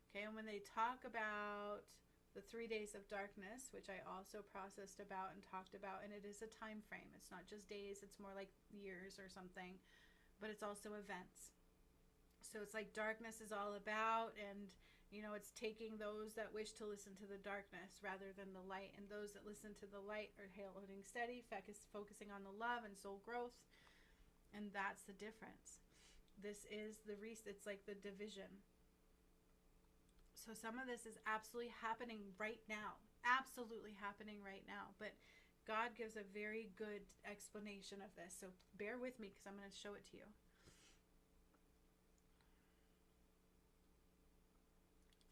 Okay, and when they talk about the 3 days of darkness, which I also processed about and talked about, and it is a time frame. It's not just days, it's more like years or something, but it's also events. So it's like darkness is all about, and you know, it's taking those that wish to listen to the darkness rather than the light, and those that listen to the light are holding steady, focusing on the love and soul growth, and that's the difference. This is it's like the division. So some of this is absolutely happening right now. Absolutely happening right now. But God gives a very good explanation of this. So bear with me because I'm going to show it to you.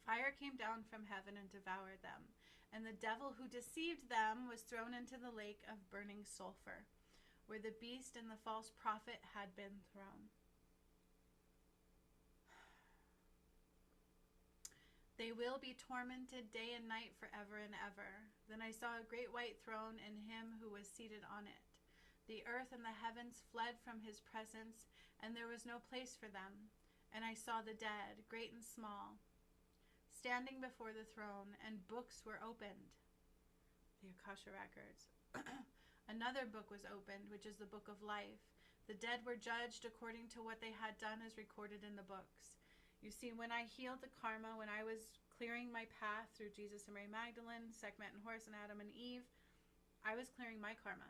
Fire came down from heaven and devoured them. And the devil who deceived them was thrown into the lake of burning sulfur, where the beast and the false prophet had been thrown. They will be tormented day and night forever and ever. Then I saw a great white throne and him who was seated on it. The earth and the heavens fled from his presence, and there was no place for them. And I saw the dead, great and small, standing before the throne, and books were opened. The Akasha records. Another book was opened, which is the book of life. The dead were judged according to what they had done as recorded in the books. You see, when I healed the karma, when I was clearing my path through Jesus and Mary Magdalene, Sekhmet and Horus, and Adam and Eve, I was clearing my karma.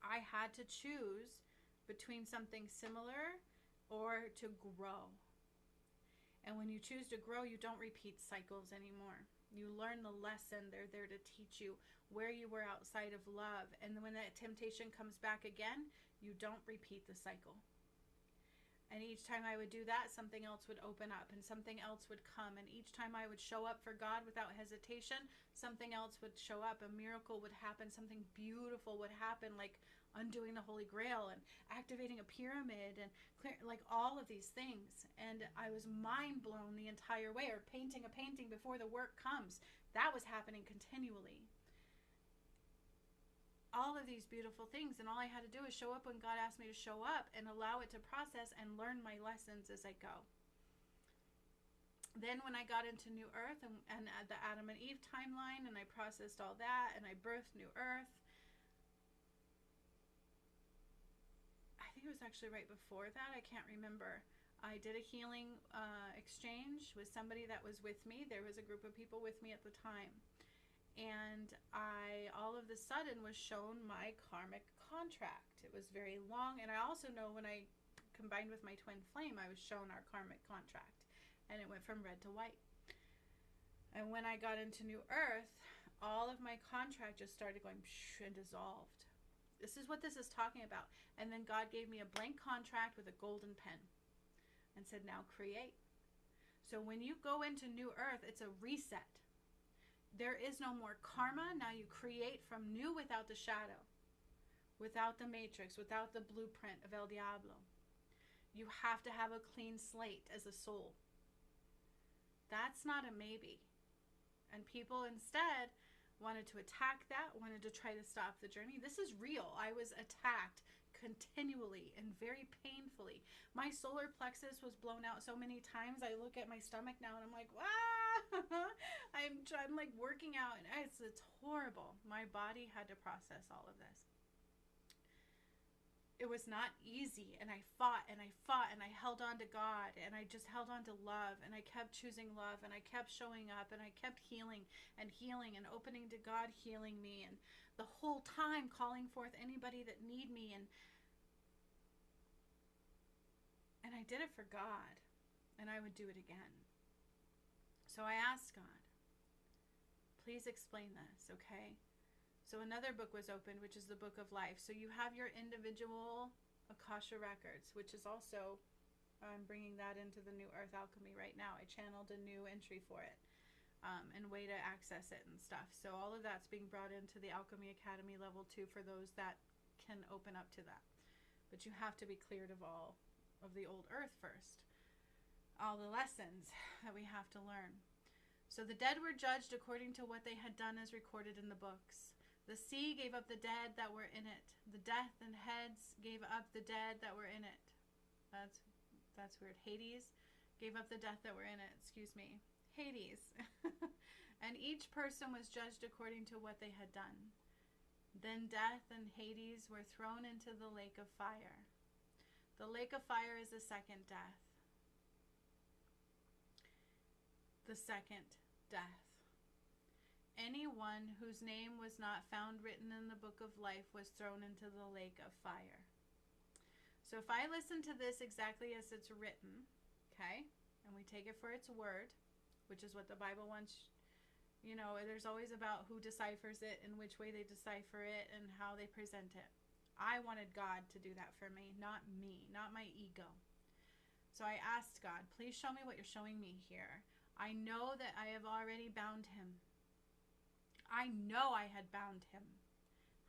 I had to choose between something similar or to grow. And when you choose to grow, you don't repeat cycles anymore. You learn the lesson. They're there to teach you where you were outside of love. And when that temptation comes back again, you don't repeat the cycle. And each time I would do that, something else would open up and something else would come. And each time I would show up for God without hesitation, something else would show up. A miracle would happen. Something beautiful would happen, like undoing the Holy Grail and activating a pyramid and like all of these things. And I was mind blown the entire way, or painting a painting before the work comes. That was happening continually. All of these beautiful things, and all I had to do is show up when God asked me to show up and allow it to process and learn my lessons as I go. Then when I got into New Earth and the Adam and Eve timeline, and I processed all that and I birthed New Earth, I think it was actually right before that, I can't remember, I did a healing exchange with somebody that was with me. There was a group of people with me at the time. And I all of a sudden was shown my karmic contract. It was very long, and I also know when I combined with my twin flame, I was shown our karmic contract, and it went from red to white. And when I got into New Earth, all of my contract just started going and dissolved. This is what this is talking about. And then God gave me a blank contract with a golden pen and said, now create. So when you go into New Earth, it's a reset. There is no more karma. Now you create from new without the shadow, without the matrix, without the blueprint of El Diablo. You have to have a clean slate as a soul. That's not a maybe. And people instead wanted to attack that, wanted to try to stop the journey. This is real. I was attacked continually and very painfully. My solar plexus was blown out so many times. I look at my stomach now and I'm like, wow. I'm like working out, and it's horrible. My body had to process all of this. It was not easy, and I fought and I fought and I held on to God, and I just held on to love, and I kept choosing love, and I kept showing up, and I kept healing and opening to God healing me, and the whole time calling forth anybody that need me, and I did it for God, and I would do it again. So I asked God, please explain this, okay? So another book was opened, which is the Book of Life. So you have your individual Akasha records, which is also, I'm bringing that into the New Earth Alchemy right now. I channeled a new entry for it, and way to access it and stuff. So all of that's being brought into the Alchemy Academy level 2 for those that can open up to that. But you have to be cleared of all of the old earth first. All the lessons that we have to learn. So the dead were judged according to what they had done as recorded in the books. The sea gave up the dead that were in it. The death and heads gave up the dead that were in it. That's weird. Hades gave up the death that were in it. Excuse me. Hades. And each person was judged according to what they had done. Then death and Hades were thrown into the lake of fire. The lake of fire is the second death. The second death. Anyone whose name was not found written in the book of life was thrown into the lake of fire. So if I listen to this exactly as it's written, okay, and we take it for its word, which is what the Bible wants, you know, there's always about who deciphers it and which way they decipher it and how they present it. I wanted God to do that for me, not my ego. So I asked God, please show me what you're showing me here. I know that I have already bound him. I know I had bound him.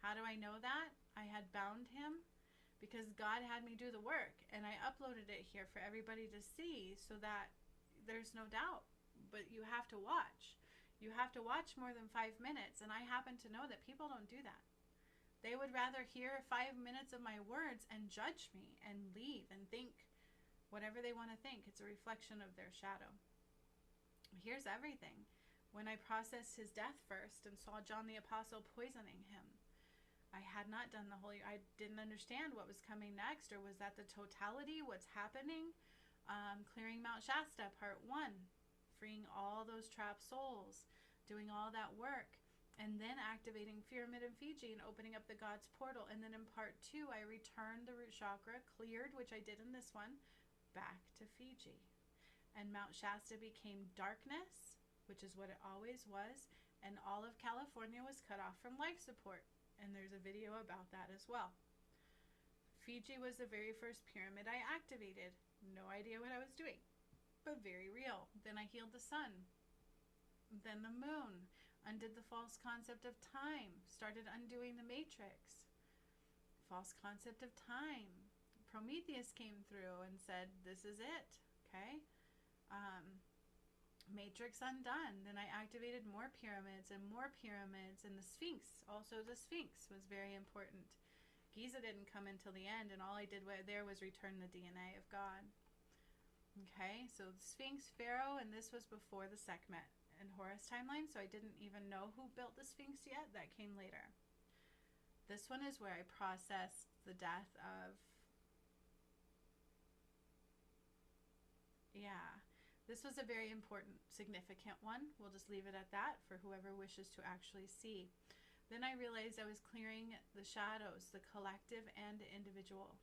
How do I know that? I had bound him because God had me do the work, and I uploaded it here for everybody to see so that there's no doubt. But you have to watch. You have to watch more than 5 minutes, and I happen to know that people don't do that. They would rather hear 5 minutes of my words and judge me and leave and think whatever they want to think. It's a reflection of their shadow. Here's everything. When I processed his death first and saw John the Apostle poisoning him, I had not done the holy. I didn't understand what was coming next, or was that the totality, what's happening? Clearing Mount Shasta, part 1, freeing all those trapped souls, doing all that work, and then activating Pyramid in Fiji and opening up the God's portal. And then in part 2, I returned the root chakra, cleared, which I did in this one, back to Fiji. And Mount Shasta became darkness, which is what it always was, and all of California was cut off from life support. And there's a video about that as well. Fiji was the very first pyramid I activated. No idea what I was doing, but very real. Then I healed the sun. Then the moon. Undid the false concept of time. Started undoing the matrix. False concept of time. Prometheus came through and said, this is it. Okay? Matrix undone. Then I activated more pyramids, and the Sphinx. Also the Sphinx was very important. Giza didn't come until the end, and all I did there was return the DNA of God. Okay, so the Sphinx, Pharaoh, and this was before the Sekhmet and Horus timeline, so I didn't even know who built the Sphinx yet. That came later. This one is where I processed the death of, yeah, this was a very important, significant one. We'll just leave it at that for whoever wishes to actually see. Then I realized I was clearing the shadows, the collective and the individual.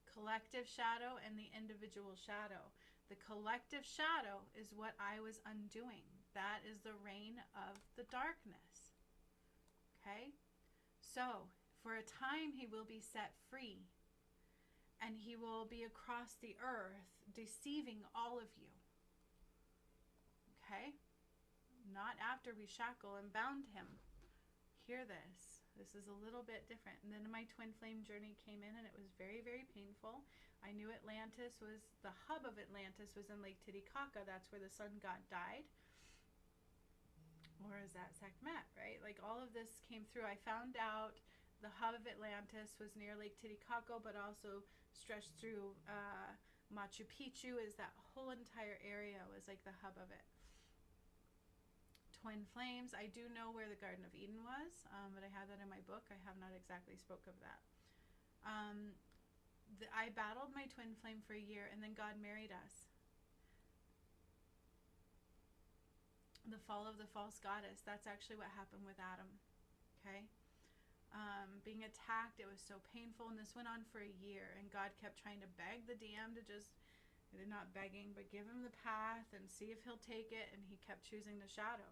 Collective shadow and the individual shadow. The collective shadow is what I was undoing. That is the reign of the darkness. Okay? So, for a time he will be set free. And he will be across the earth deceiving all of you. Okay? Not after we shackle and bound him. Hear this. This is a little bit different. And then my twin flame journey came in, and it was very, very painful. I knew Atlantis was, the hub of Atlantis was in Lake Titicaca. That's where the sun god died. Or is that Sekhmet, right? Like all of this came through. I found out the hub of Atlantis was near Lake Titicaca, but also stretched through Machu Picchu. Is that whole entire area was like the hub of it. Twin flames. I do know where the Garden of Eden was, but I have that in my book. I have not exactly spoke of that. I battled my twin flame for a year, and then God married us. The fall of the false goddess. That's actually what happened with Adam. Okay? Being attacked, it was so painful, and this went on for a year, and God kept trying to beg the DM to just, not begging, but give him the path and see if he'll take it, and he kept choosing the shadow.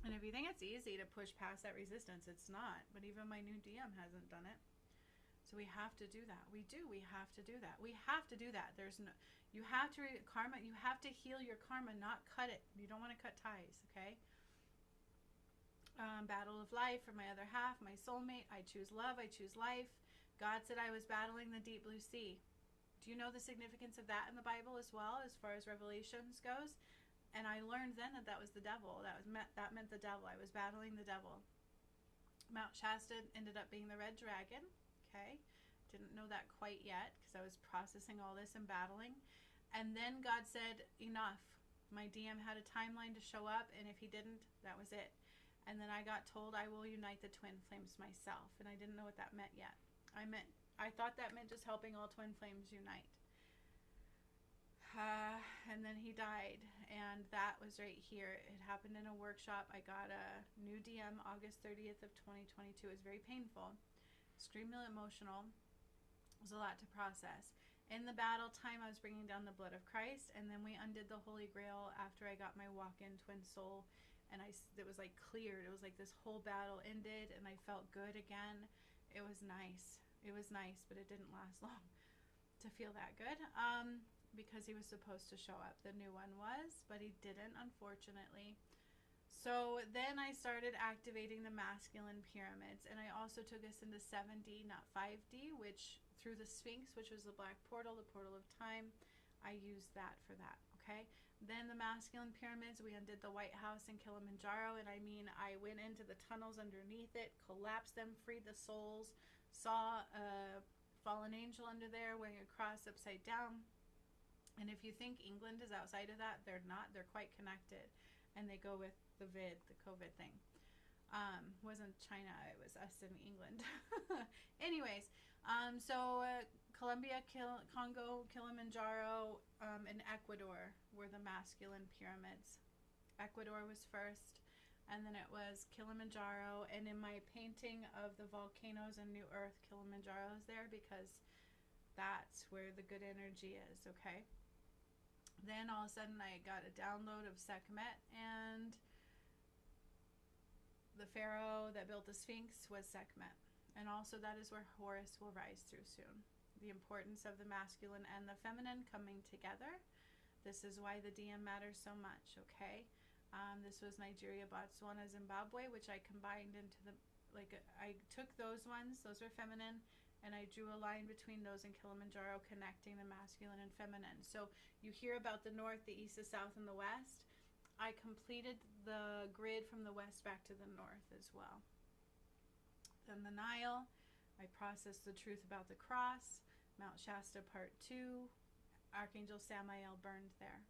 And if you think it's easy to push past that resistance, it's not. But even my new DM hasn't done it. So we have to do that. We do. We have to do that. We have to do that. There's no, you have to, karma, you have to heal your karma, not cut it. You don't want to cut ties, okay? Battle of life for my other half, my soulmate. I choose love. I choose life. God said I was battling the deep blue sea. Do you know the significance of that in the Bible as well, as far as Revelations goes? And I learned then that that was the devil. That meant the devil. I was battling the devil. Mount Shasta ended up being the red dragon. Okay, didn't know that quite yet because I was processing all this and battling. And then God said, enough. My DM had a timeline to show up, and if he didn't, that was it. And then I got told I will unite the twin flames myself, and I didn't know what that meant yet. I thought that meant just helping all twin flames unite. And then he died, and that was right here. It happened in a workshop. I got a new DM August 30th of 2022. It was very painful, extremely emotional. It was a lot to process. In the battle time, I was bringing down the blood of Christ, and then we undid the Holy Grail after I got my walk-in twin soul, and it was like cleared. It was like this whole battle ended, and I felt good again. It was nice. It was nice, but it didn't last long to feel that good. Because he was supposed to show up. The new one was, but he didn't, unfortunately. So then I started activating the masculine pyramids, and I also took us into 7D, not 5D, which through the Sphinx, which was the black portal, the portal of time. I used that for that, okay? Then the masculine pyramids, we undid the White House in Kilimanjaro, and I mean, I went into the tunnels underneath it, collapsed them, freed the souls, saw a fallen angel under there wearing a cross upside down. And if you think England is outside of that, they're not. They're quite connected. And they go with the COVID thing. Wasn't China, it was us in England. Anyways, Colombia, Congo, Kilimanjaro, and Ecuador were the masculine pyramids. Ecuador was first, and then it was Kilimanjaro. And in my painting of the volcanoes and New Earth, Kilimanjaro is there because that's where the good energy is, okay? Then all of a sudden I got a download of Sekhmet, and the pharaoh that built the Sphinx was Sekhmet. And also that is where Horus will rise through soon. The importance of the masculine and the feminine coming together. This is why the DM matters so much, okay? This was Nigeria, Botswana, Zimbabwe, which I combined into the, I took those ones, those were feminine, and I drew a line between those and Kilimanjaro, connecting the masculine and feminine. So you hear about the north, the east, the south, and the west. I completed the grid from the west back to the north as well. Then the Nile, I processed the truth about the cross. Mount Shasta Part 2, Archangel Samael burned there.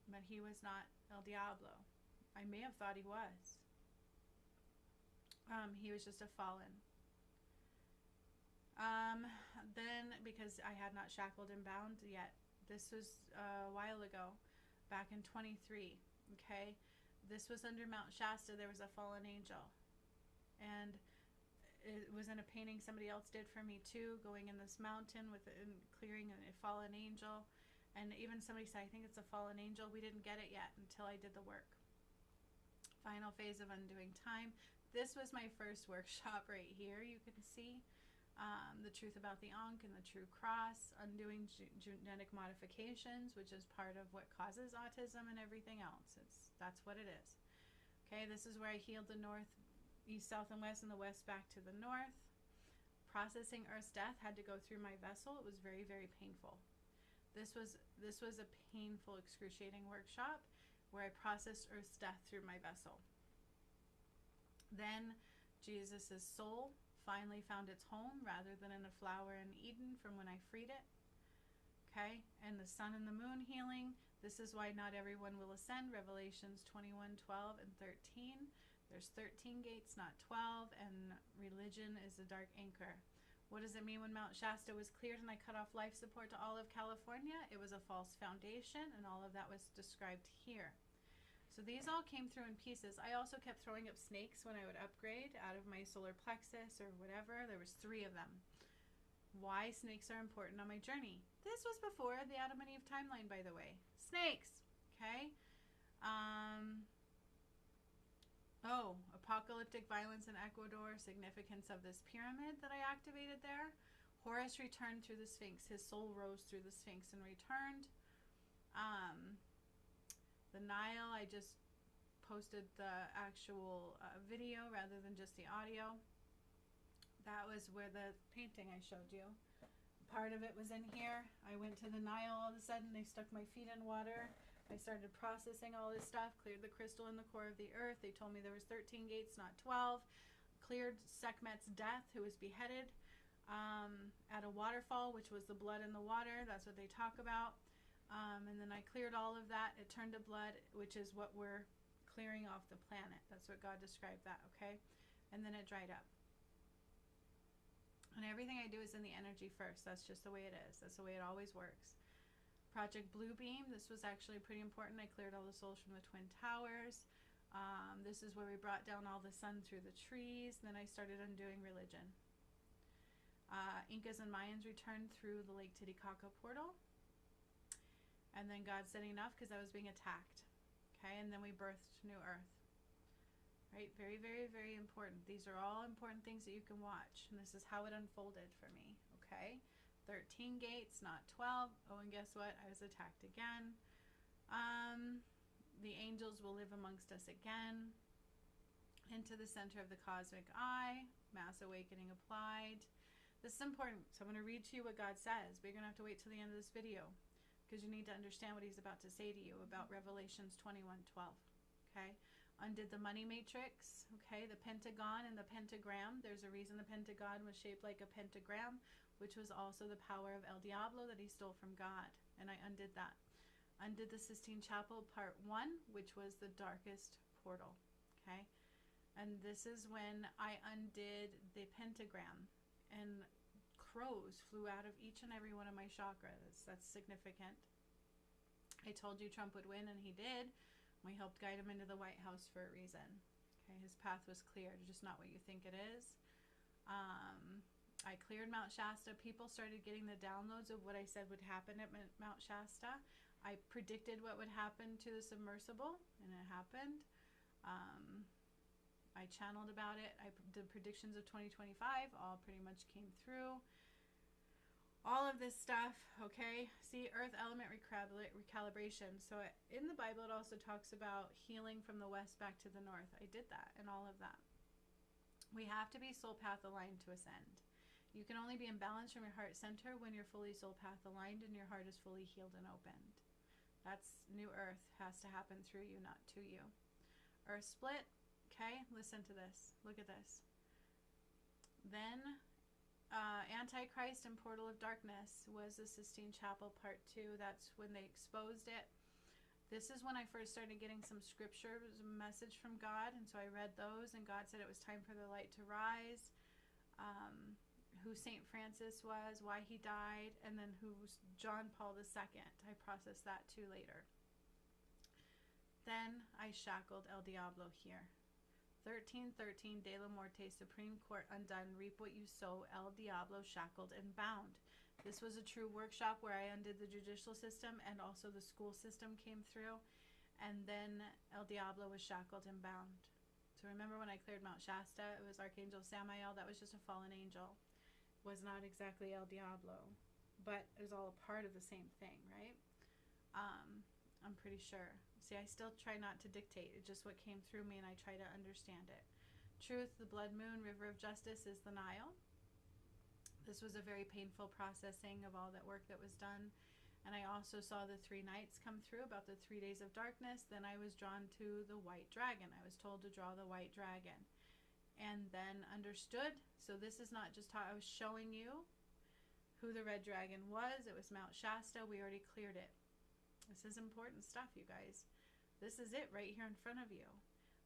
But he was not El Diablo. I may have thought he was. He was just a fallen. Then, because I had not shackled and bound yet, this was a while ago, back in 23, okay? This was under Mount Shasta. There was a fallen angel. And it was in a painting somebody else did for me too, going in this mountain with and clearing a fallen angel. And even somebody said, I think it's a fallen angel. We didn't get it yet until I did the work. Final phase of undoing time. This was my first workshop right here, you can see. The truth about the Ankh and the true cross, undoing genetic modifications, which is part of what causes autism and everything else. That's what it is. Okay, this is where I healed the north, east, south, and west, and the west back to the north. Processing Earth's death had to go through my vessel. It was very, very painful. This was a painful, excruciating workshop where I processed Earth's death through my vessel. Then Jesus' soul finally found its home rather than in a flower in Eden from when I freed it. Okay, and the sun and the moon healing. This is why not everyone will ascend. Revelations 21:12 and 13. There's 13 gates, not 12, and religion is a dark anchor. What does it mean when Mount Shasta was cleared and I cut off life support to all of California? It was a false foundation, and all of that was described here. So these all came through in pieces. I also kept throwing up snakes when I would upgrade out of my solar plexus or whatever. There was 3 of them. Why snakes are important on my journey. This was before the Adam and Eve timeline, by the way. Snakes, okay? apocalyptic violence in Ecuador, significance of this pyramid that I activated there. Horus returned through the Sphinx. His soul rose through the Sphinx and returned. The Nile, I just posted the actual video rather than just the audio. That was where the painting I showed you. Part of it was in here. I went to the Nile all of a sudden. They stuck my feet in water. I started processing all this stuff, cleared the crystal in the core of the earth. They told me there was 13 gates, not 12. Cleared Sekhmet's death, who was beheaded at a waterfall, which was the blood in the water. That's what they talk about. And then I cleared all of that. It turned to blood, which is what we're clearing off the planet. That's what God described that, okay? And then it dried up. And everything I do is in the energy first. That's just the way it is. That's the way it always works. Project Bluebeam, this was actually pretty important. I cleared all the souls from the Twin Towers. This is where we brought down all the sun through the trees. Then I started undoing religion. Incas and Mayans returned through the Lake Titicaca portal. And then God said enough because I was being attacked. Okay, and then we birthed New Earth. Right, very, very, very important. These are all important things that you can watch. And this is how it unfolded for me. Okay. 13 gates, not 12. Oh, and guess what? I was attacked again. The angels will live amongst us again. Into the center of the cosmic eye. Mass awakening applied. This is important. So I'm going to read to you what God says. But you're going to have to wait till the end of this video, because you need to understand what he's about to say to you about Revelations 21:12. Okay. Undid the money matrix. Okay. The pentagon and the pentagram. There's a reason the pentagon was shaped like a pentagram, which was also the power of El Diablo that he stole from God. And I undid that. Undid the Sistine Chapel Part 1, which was the darkest portal. Okay. And this is when I undid the pentagram. And crows flew out of each and every one of my chakras. That's significant. I told you Trump would win, and he did. We helped guide him into the White House for a reason. Okay. His path was cleared, just not what you think it is. I cleared Mount Shasta. People started getting the downloads of what I said would happen at Mount Shasta. I predicted what would happen to the submersible, and it happened. I channeled about it. The predictions of 2025 all pretty much came through. All of this stuff, okay? See, earth element recalibration. So in the Bible, it also talks about healing from the west back to the north. I did that and all of that. We have to be soul path aligned to ascend. You can only be in balance from your heart center when you're fully soul path aligned and your heart is fully healed and opened. That's new earth has to happen through you, not to you. Earth split. Okay, listen to this. Look at this. Then Antichrist and Portal of Darkness was the Sistine Chapel Part 2. That's when they exposed it. This is when I first started getting some scripture. It was a message from God, and so I read those, and God said it was time for the light to rise. Who St. Francis was, why he died, and then who's John Paul II. I processed that too later. Then I shackled El Diablo here. 1313 De La Morte, Supreme Court undone, reap what you sow, El Diablo shackled and bound. This was a true workshop where I undid the judicial system, and also the school system came through, and then El Diablo was shackled and bound. So remember when I cleared Mount Shasta, it was Archangel Samael. That was just a fallen angel. Was not exactly El Diablo, but it was all a part of the same thing, right? I'm pretty sure. See, I still try not to dictate. It's just what came through me, and I try to understand it. Truth, the blood moon, river of justice is the Nile. This was a very painful processing of all that work that was done. And I also saw the 3 nights come through about the 3 days of darkness. Then I was drawn to the white dragon. I was told to draw the white dragon. And then understood. So this is not just how I was showing you who the red dragon was. It was Mount Shasta. We already cleared it. This is important stuff, you guys. This is it right here in front of you.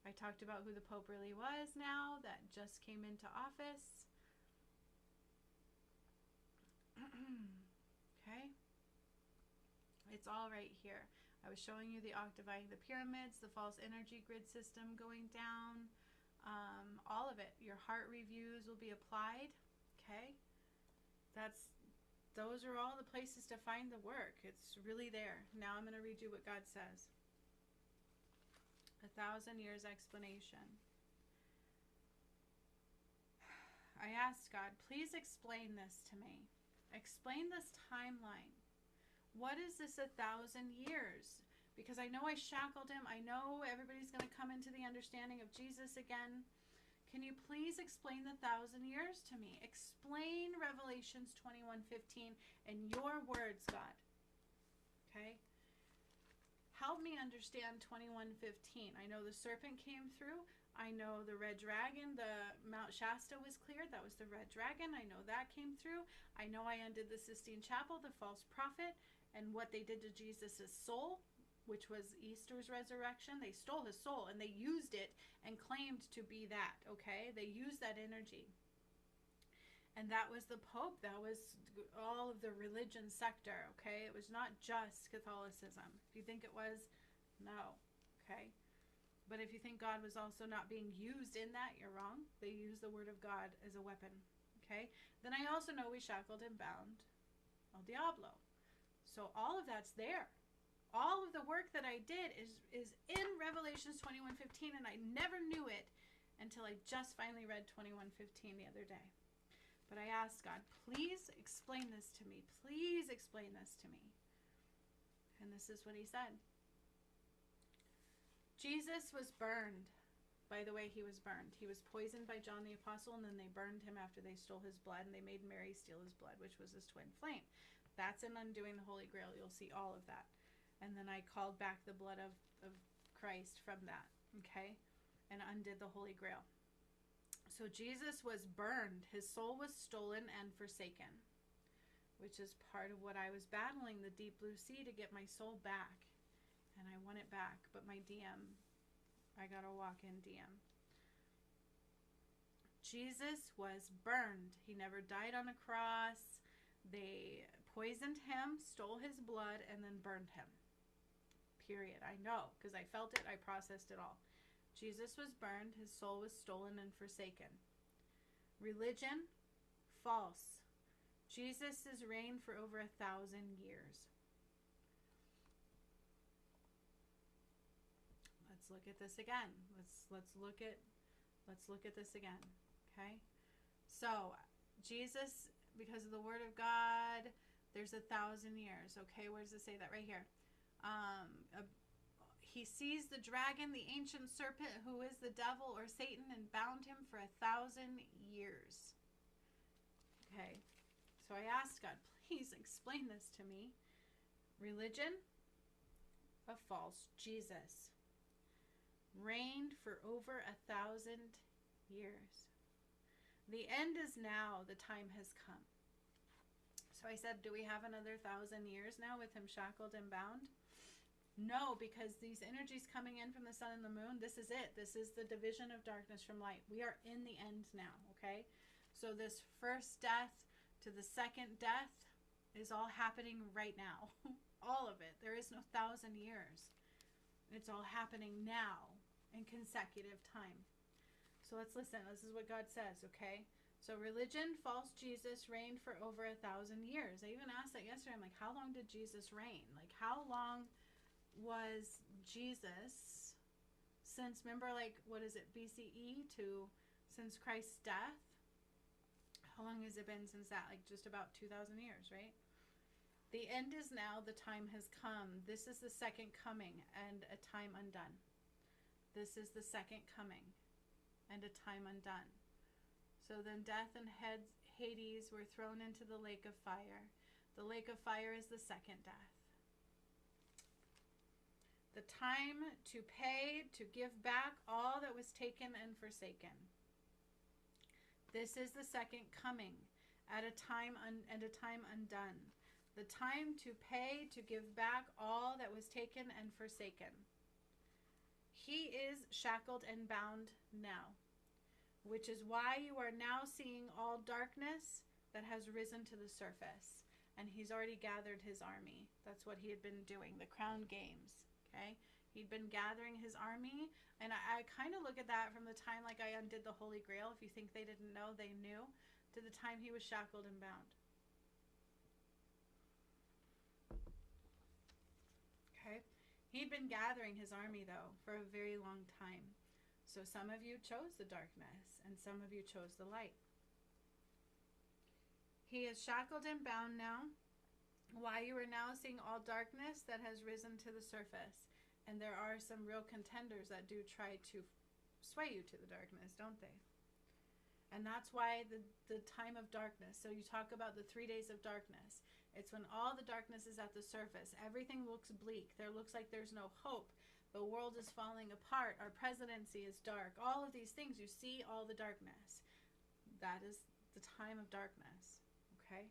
I talked about who the Pope really was now that just came into office. Okay. It's all right here. I was showing you the octavine, the pyramids, the false energy grid system going down. All of it. Your heart reviews will be applied. Okay. Those are all the places to find the work. It's really there. Now I'm going to read you what God says. 1,000 years explanation. I asked God, please explain this to me. Explain this timeline. What is this 1,000 years? Because I know I shackled him. I know everybody's going to come into the understanding of Jesus again. Can you please explain the 1,000 years to me? Explain Revelations 21:15 in your words, God. Okay? Help me understand 21:15. I know the serpent came through. I know the red dragon, the Mount Shasta was cleared. That was the red dragon. I know that came through. I know I undid the Sistine Chapel, the false prophet, and what they did to Jesus' soul, which was Easter's resurrection. They stole his soul and they used it and claimed to be that, okay? They used that energy. And that was the Pope. That was all of the religion sector, okay? It was not just Catholicism. If you think it was, no, okay? But if you think God was also not being used in that, you're wrong. They used the word of God as a weapon, okay? Then I also know we shackled and bound El Diablo. So all of that's there. All of the work that I did is in Revelations 21:15, and I never knew it until I just finally read 21:15 the other day. But I asked God, please explain this to me. Please explain this to me. And this is what he said. Jesus was burned by the way he was burned. He was poisoned by John the Apostle, and then they burned him after they stole his blood, and they made Mary steal his blood, which was his twin flame. That's in Undoing the Holy Grail. You'll see all of that. And then I called back the blood of Christ from that, okay? And undid the Holy Grail. So Jesus was burned. His soul was stolen and forsaken, which is part of what I was battling, the deep blue sea, to get my soul back. And I want it back, but my DM, I got to walk in DM. Jesus was burned. He never died on a cross. They poisoned him, stole his blood, and then burned him. Period. I know, because I felt it. I processed it all. Jesus was burned. His soul was stolen and forsaken. Religion, false. Jesus has reigned for over 1,000 years. Let's look at this again. Let's look at this again. Okay? So, Jesus, because of the word of God, there's 1,000 years. Okay, where does it say that? Right here. He seized the dragon, the ancient serpent, who is the devil or Satan, and bound him for 1,000 years. Okay, so I asked God, please explain this to me. Religion, a false. Jesus reigned for over 1,000 years. The end is now. The time has come. So I said, do we have another 1,000 years now with him shackled and bound? No, because these energies coming in from the sun and the moon, this is it. This is the division of darkness from light. We are in the end now, okay? So this first death to the second death is all happening right now. All of it. There is no 1,000 years. It's all happening now in consecutive time. So let's listen. This is what God says, okay? So religion, false Jesus, reigned for over 1,000 years. I even asked that yesterday. I'm like, how long did Jesus reign? Like, how long was Jesus since, remember, like, what is it, BCE to since Christ's death? How long has it been since that? Like, just about 2,000 years, right? The end is now. The time has come. This is the second coming and a time undone. This is the second coming and a time undone. So then death and Hades were thrown into the lake of fire. The lake of fire is the second death. The time to pay, to give back all that was taken and forsaken. This is the second coming at a time and a time undone. The time to pay, to give back all that was taken and forsaken. He is shackled and bound now, which is why you are now seeing all darkness that has risen to the surface. And he's already gathered his army. That's what he had been doing, the crown games. Okay, he'd been gathering his army, and I kind of look at that from the time, like, I undid the Holy Grail. If you think they didn't know, they knew, to the time he was shackled and bound. Okay, he'd been gathering his army, though, for a very long time. So some of you chose the darkness, and some of you chose the light. He is shackled and bound now, why you are now seeing all darkness that has risen to the surface. And there are some real contenders that do try to sway you to the darkness, don't they? And that's why the time of darkness. So you talk about the 3 days of darkness. It's when all the darkness is at the surface. Everything looks bleak. There looks like there's no hope. The world is falling apart. Our presidency is dark. All of these things, you see all the darkness. That is the time of darkness. Okay?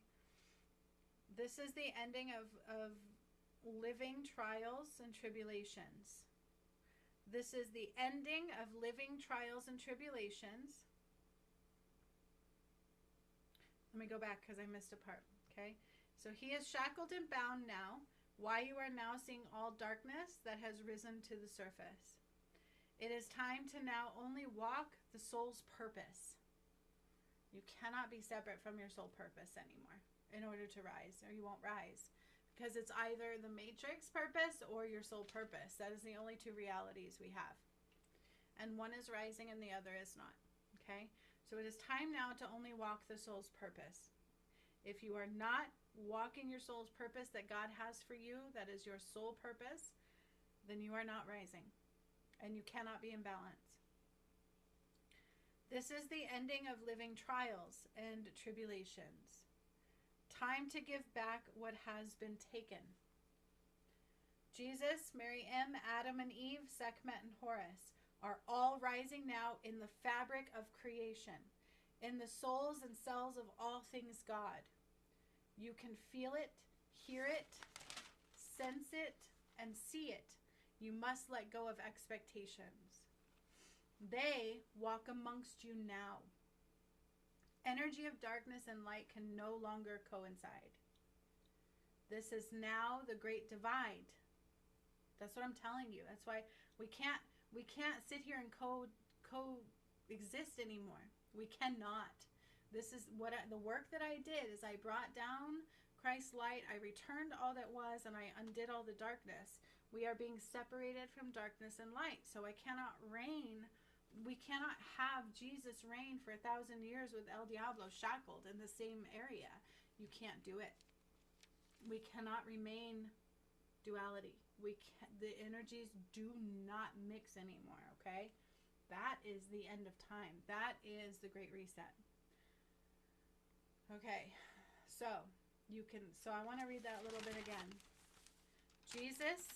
This is the ending of living trials and tribulations. This is the ending of living trials and tribulations. Let me go back because I missed a part. Okay? So he is shackled and bound now, why you are now seeing all darkness that has risen to the surface. It is time to now only walk the soul's purpose. You cannot be separate from your soul purpose anymore in order to rise, or you won't rise. Because it's either the matrix purpose or your soul purpose. That is the only two realities we have. And one is rising and the other is not. Okay? So it is time now to only walk the soul's purpose. If you are not walking your soul's purpose that God has for you, that is your soul purpose, then you are not rising. And you cannot be in balance. This is the ending of living trials and tribulations. Time to give back what has been taken. Jesus, Mary M., Adam and Eve, Sekhmet and Horus are all rising now in the fabric of creation, in the souls and cells of all things God. You can feel it, hear it, sense it, and see it. You must let go of expectations. They walk amongst you now. Energy of darkness and light can no longer coincide. This is now the great divide. That's what I'm telling you. That's why we can't sit here and coexist anymore. We cannot. This is what the work that I did is I brought down Christ's light. I returned all that was, and I undid all the darkness. We are being separated from darkness and light. So I cannot reign. We cannot have Jesus reign for 1,000 years with El Diablo shackled in the same area. You can't do it. We cannot remain duality. The energies do not mix anymore, okay? That is the end of time. That is the Great Reset. Okay, so I want to read that a little bit again. Jesus,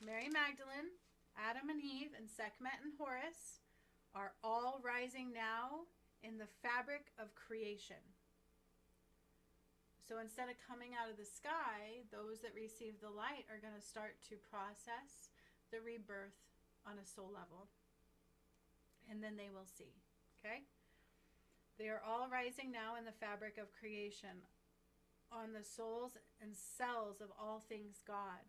Mary Magdalene, Adam and Eve, and Sekhmet and Horus are all rising now in the fabric of creation. So instead of coming out of the sky, those that receive the light are going to start to process the rebirth on a soul level. And then they will see. Okay? They are all rising now in the fabric of creation on the souls and cells of all things God.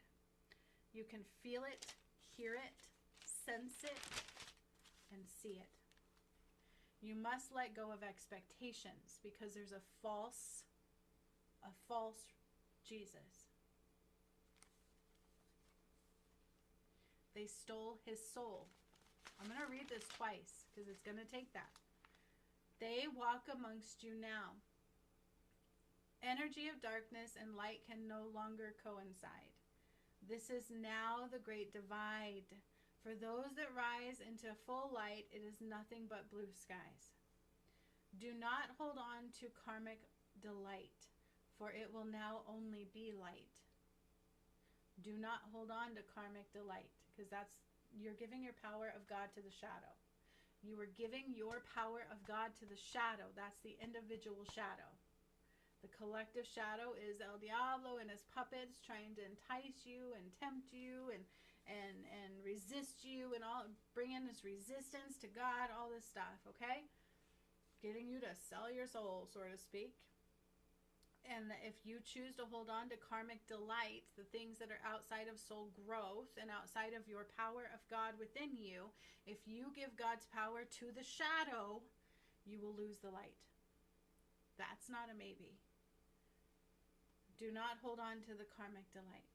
You can feel it, hear it, sense it, and see it. You must let go of expectations because there's a false Jesus. They stole his soul. I'm going to read this twice because it's going to take that. They walk amongst you now. Energy of darkness and light can no longer coincide. This is now the great divide. For those that rise into full light, it is nothing but blue skies. Do not hold on to karmic delight, for it will now only be light. Do not hold on to karmic delight, because you're giving your power of God to the shadow. You are giving your power of God to the shadow. That's the individual shadow. The collective shadow is El Diablo and his puppets trying to entice you and tempt you and resist you and all, bring in this resistance to God, all this stuff, okay? Getting you to sell your soul, so to speak. And if you choose to hold on to karmic delight, the things that are outside of soul growth and outside of your power of God within you, if you give God's power to the shadow, you will lose the light. That's not a maybe. Do not hold on to the karmic delight,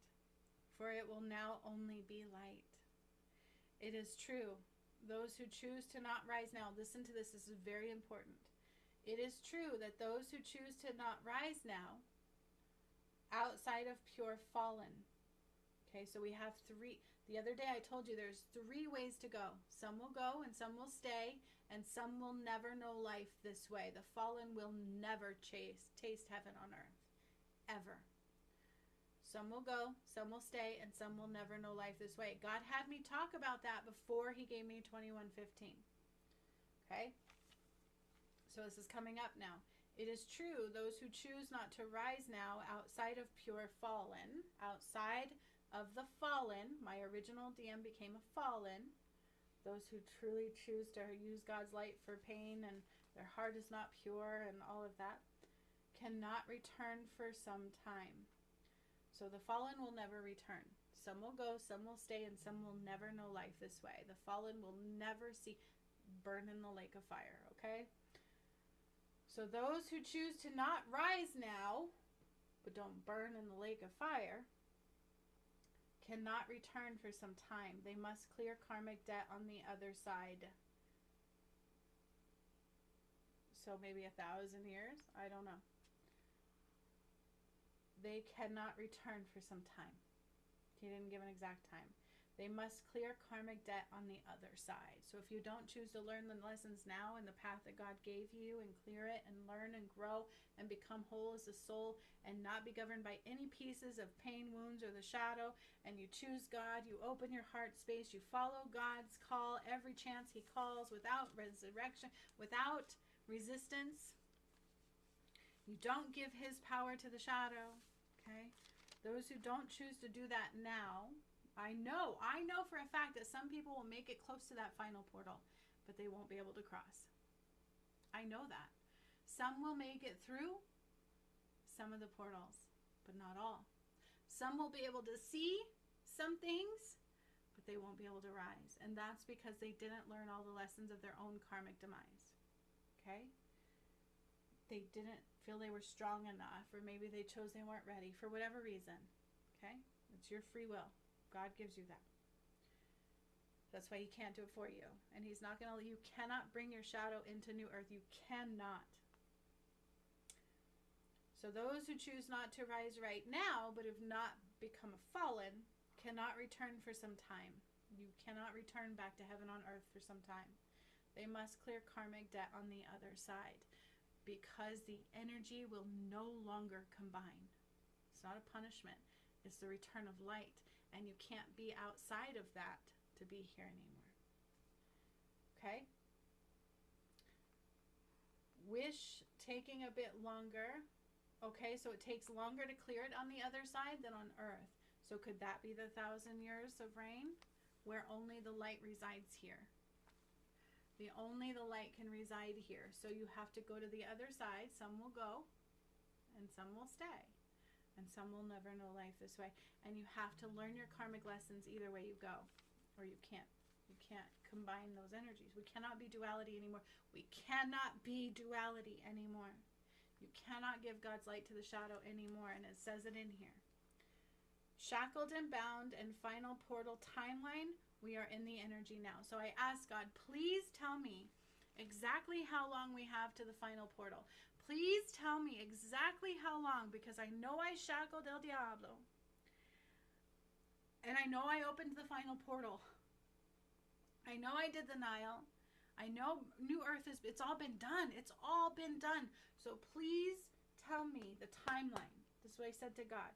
for it will now only be light. It is true. Those who choose to not rise now, listen to this, this is very important. It is true that those who choose to not rise now, outside of pure fallen. Okay, so we have three. The other day I told you there's three ways to go. Some will go and some will stay, and some will never know life this way. The fallen will never taste heaven on earth, ever. Some will go, some will stay, and some will never know life this way. God had me talk about that before he gave me 21:15. Okay? So this is coming up now. It is true, those who choose not to rise now outside of pure fallen, outside of the fallen, my original DM became a fallen, those who truly choose to use God's light for pain and their heart is not pure and all of that, cannot return for some time. So the fallen will never return. Some will go, some will stay, and some will never know life this way. The fallen will never burn in the lake of fire, okay? So those who choose to not rise now, but don't burn in the lake of fire, cannot return for some time. They must clear karmic debt on the other side. So maybe 1,000 years? I don't know. They cannot return for some time. He didn't give an exact time. They must clear karmic debt on the other side. So if you don't choose to learn the lessons now in the path that God gave you and clear it and learn and grow and become whole as a soul and not be governed by any pieces of pain, wounds, or the shadow, and you choose God, you open your heart space, you follow God's call every chance he calls without resurrection, without resistance. You don't give his power to the shadow, okay? Those who don't choose to do that now, I know for a fact that some people will make it close to that final portal, but they won't be able to cross. I know that. Some will make it through some of the portals, but not all. Some will be able to see some things, but they won't be able to rise. And that's because they didn't learn all the lessons of their own karmic demise. Okay? They didn't feel they were strong enough, or maybe they chose they weren't ready for whatever reason. Okay? It's your free will. God gives you that. That's why he can't do it for you. And he's not going to, you cannot bring your shadow into new earth. You cannot. So those who choose not to rise right now, but have not become a fallen, cannot return for some time. You cannot return back to heaven on earth for some time. They must clear karmic debt on the other side, because the energy will no longer combine. It's not a punishment. It's the return of light. And you can't be outside of that to be here anymore. Okay? Wish taking a bit longer. Okay, so it takes longer to clear it on the other side than on earth. So could that be the 1,000 years of reign, where only the light resides here? Only the light can reside here. So you have to go to the other side. Some will go, and some will stay. And some will never know life this way. And you have to learn your karmic lessons either way you go. Or you can't combine those energies. We cannot be duality anymore. We cannot be duality anymore. You cannot give God's light to the shadow anymore. And it says it in here. Shackled and bound and final portal timeline. We are in the energy now. So I ask God, please tell me exactly how long we have to the final portal. Please tell me exactly how long, because I know I shackled El Diablo. And I know I opened the final portal. I know I did the Nile. I know New Earth it's all been done. It's all been done. So please tell me the timeline. This is what I said to God.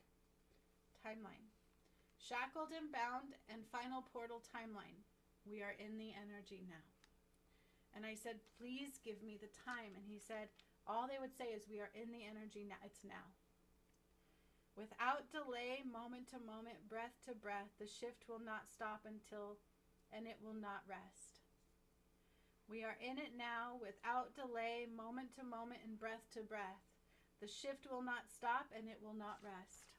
Timeline. Shackled and bound and final portal timeline. We are in the energy now. And I said, please give me the time. And he said, all they would say is, we are in the energy now. It's now. Without delay, moment to moment, breath to breath, the shift will not stop and it will not rest. We are in it now, without delay, moment to moment, and breath to breath. The shift will not stop and it will not rest.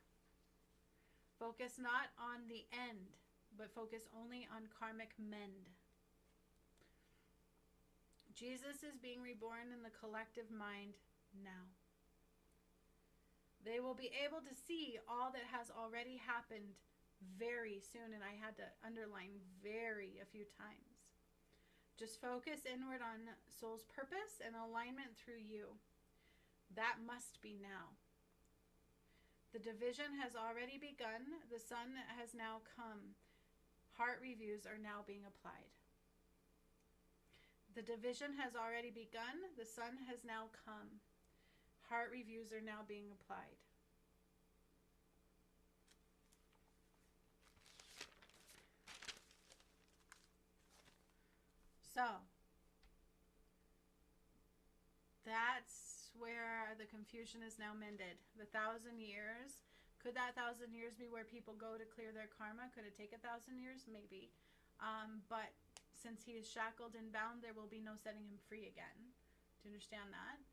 Focus not on the end, but focus only on karmic mend. Jesus is being reborn in the collective mind now. They will be able to see all that has already happened very soon, and I had to underline very a few times. Just focus inward on soul's purpose and alignment through you. That must be now. The division has already begun. The sun has now come. Heart reviews are now being applied. The division has already begun. The sun has now come. Heart reviews are now being applied. So, that's where the confusion is now mended. The 1,000 years. Could that 1,000 years be where people go to clear their karma? Could it take 1,000 years? Maybe. But since he is shackled and bound, there will be no setting him free again. Do you understand that?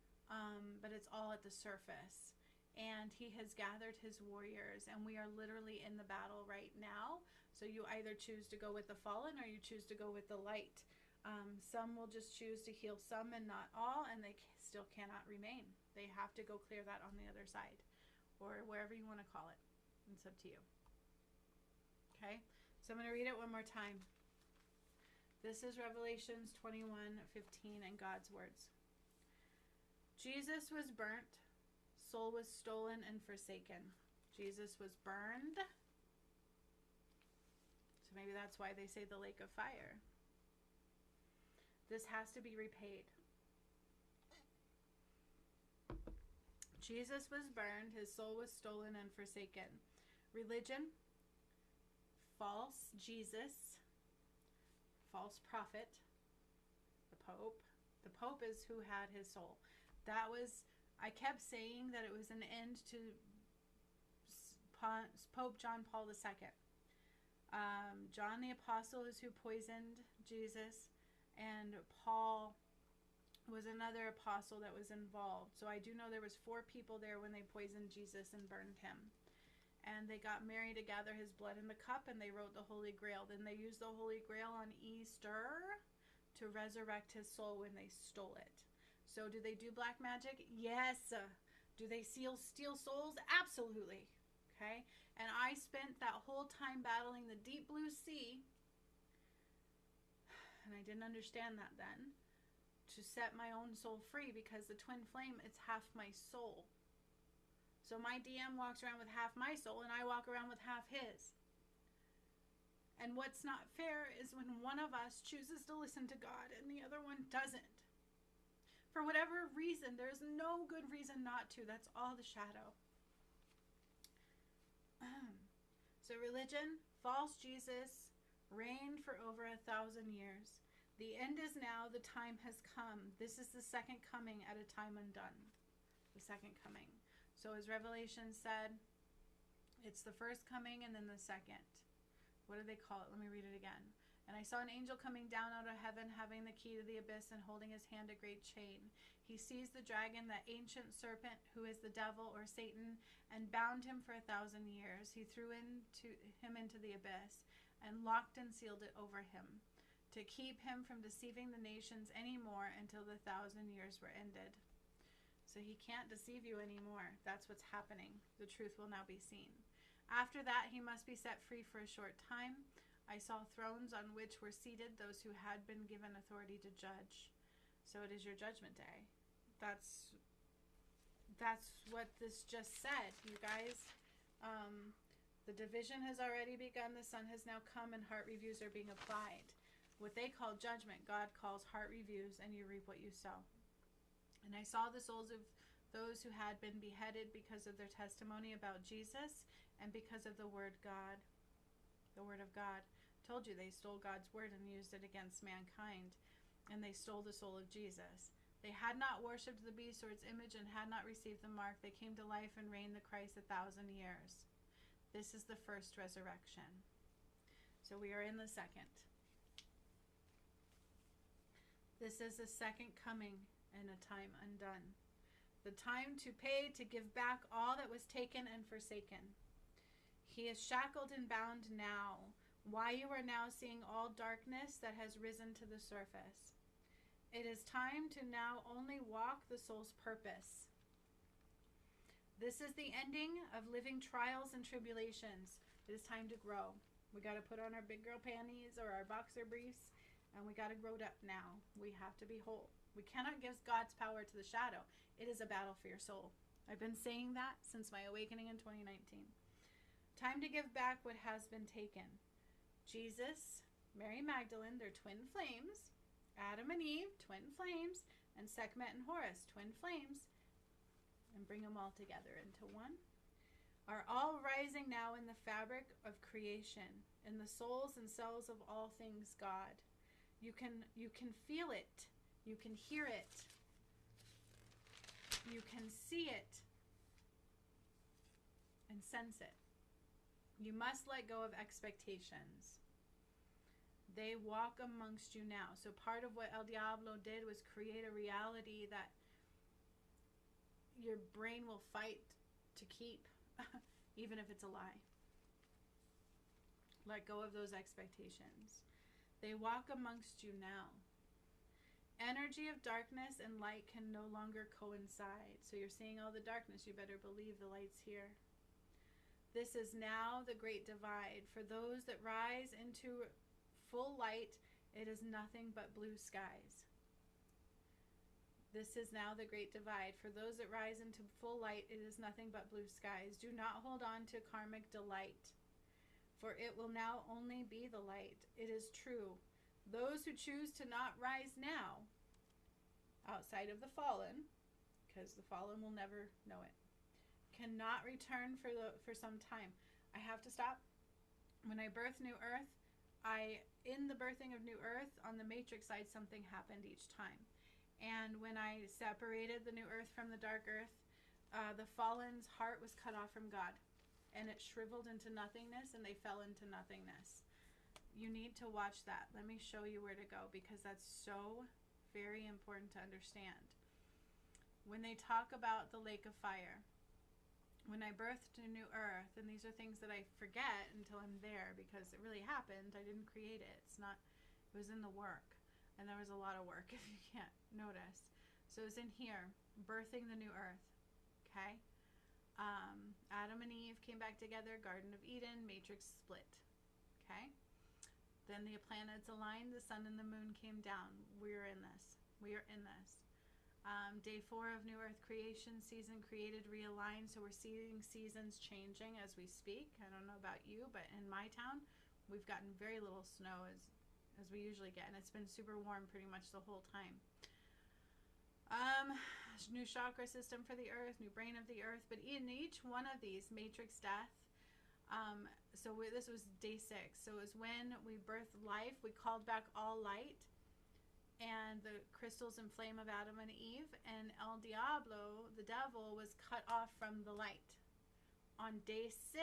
But it's all at the surface. And he has gathered his warriors, and we are literally in the battle right now. So you either choose to go with the fallen or you choose to go with the light. Some will just choose to heal some and not all, and they still cannot remain. They have to go clear that on the other side, or wherever you want to call it. It's up to you. Okay, so I'm going to read it one more time. This is Revelations 21:15 in God's words. Jesus was burnt, soul was stolen and forsaken. Jesus was burned. So maybe that's why they say the lake of fire. This has to be repaid. Jesus was burned, his soul was stolen and forsaken. Religion, false Jesus, false prophet, the Pope. The Pope is who had his soul. That was, I kept saying that it was an end to Pope John Paul II. John the Apostle is who poisoned Jesus, and Paul was another apostle that was involved. So I do know there was 4 people there when they poisoned Jesus and burned him. And they got Mary to gather his blood in the cup, and they wrote the Holy Grail. Then they used the Holy Grail on Easter to resurrect his soul when they stole it. So do they do black magic? Yes. Do they steal souls? Absolutely. Okay. And I spent that whole time battling the deep blue sea, and I didn't understand that then, to set my own soul free, because the twin flame, it's half my soul. So my DM walks around with half my soul, and I walk around with half his. And what's not fair is when one of us chooses to listen to God and the other one doesn't. For whatever reason, there's no good reason not to. That's all the shadow. So religion, false Jesus, reigned for over 1,000 years. The end is now. The time has come. This is the second coming at a time undone. The second coming. So as Revelation said, it's the first coming and then the second. What do they call it? Let me read it again. And I saw an angel coming down out of heaven, having the key to the abyss and holding his hand a great chain. He seized the dragon, that ancient serpent, who is the devil or Satan, and bound him for 1,000 years. He threw him into the abyss and locked and sealed it over him, to keep him from deceiving the nations anymore until the 1,000 years were ended. So he can't deceive you anymore. That's what's happening. The truth will now be seen. After that, he must be set free for a short time. I saw thrones on which were seated those who had been given authority to judge. So it is your judgment day. That's what this just said, you guys. The division has already begun. The sun has now come, and heart reviews are being applied. What they call judgment, God calls heart reviews, and you reap what you sow. And I saw the souls of those who had been beheaded because of their testimony about Jesus and because of the word God. The word of God. Told you they stole God's word and used it against mankind, and they stole the soul of Jesus. They had not worshipped the beast or its image and had not received the mark. They came to life and reigned the Christ 1,000 years. This is the first resurrection. So we are in the second. This is the second coming and a time undone. The time to pay, to give back all that was taken and forsaken. He is shackled and bound now. Why you are now seeing all darkness that has risen to the surface. It is time to now only walk the soul's purpose. This is the ending of living trials and tribulations. It is time to grow. We got to put on our big girl panties or our boxer briefs And we got to grow up now. We have to be whole. We cannot give God's power to the shadow. It is a battle for your soul. I've been saying that since my awakening in 2019. Time to give back what has been taken. Jesus, Mary Magdalene, they're twin flames. Adam and Eve, twin flames. And Sekhmet and Horus, twin flames. And bring them all together into one. Are all rising now in the fabric of creation, in the souls and cells of all things God. You can feel it. You can hear it. You can see it and sense it. You must let go of expectations. They walk amongst you now. So part of what El Diablo did was create a reality that your brain will fight to keep, even if it's a lie. Let go of those expectations. They walk amongst you now. Energy of darkness and light can no longer coincide. So you're seeing all the darkness. You better believe the light's here. This is now the great divide. For those that rise into full light, it is nothing but blue skies. This is now the great divide. For those that rise into full light, it is nothing but blue skies. Do not hold on to karmic delight, for it will now only be the light. It is true. Those who choose to not rise now, outside of the fallen, because the fallen will never know it, cannot return for some time. I have to stop. When I birthed New Earth, in the birthing of New Earth, on the matrix side, something happened each time. And when I separated the New Earth from the dark Earth, the fallen's heart was cut off from God. And it shriveled into nothingness, and they fell into nothingness. You need to watch that. Let me show you where to go, because that's so very important to understand. When they talk about the lake of fire, when I birthed a New Earth, and these are things that I forget until I'm there, because it really happened. I didn't create it. It was in the work. And there was a lot of work, if you can't notice. So it was in here, birthing the New Earth. Okay? Adam and Eve came back together, Garden of Eden, matrix split. Okay? Then the planets aligned, the sun and the moon came down. We're in this. We are in this. Day 4 of New Earth creation, season created, realigned. So we're seeing seasons changing as we speak. I don't know about you, but in my town, we've gotten very little snow as we usually get. And it's been super warm pretty much the whole time. New chakra system for the earth, new brain of the earth. But in each one of these, matrix death. This was day 6. So it was when we birthed life. We called back all light. And the crystals and flame of Adam and Eve. And El Diablo, the devil, was cut off from the light. On day 6,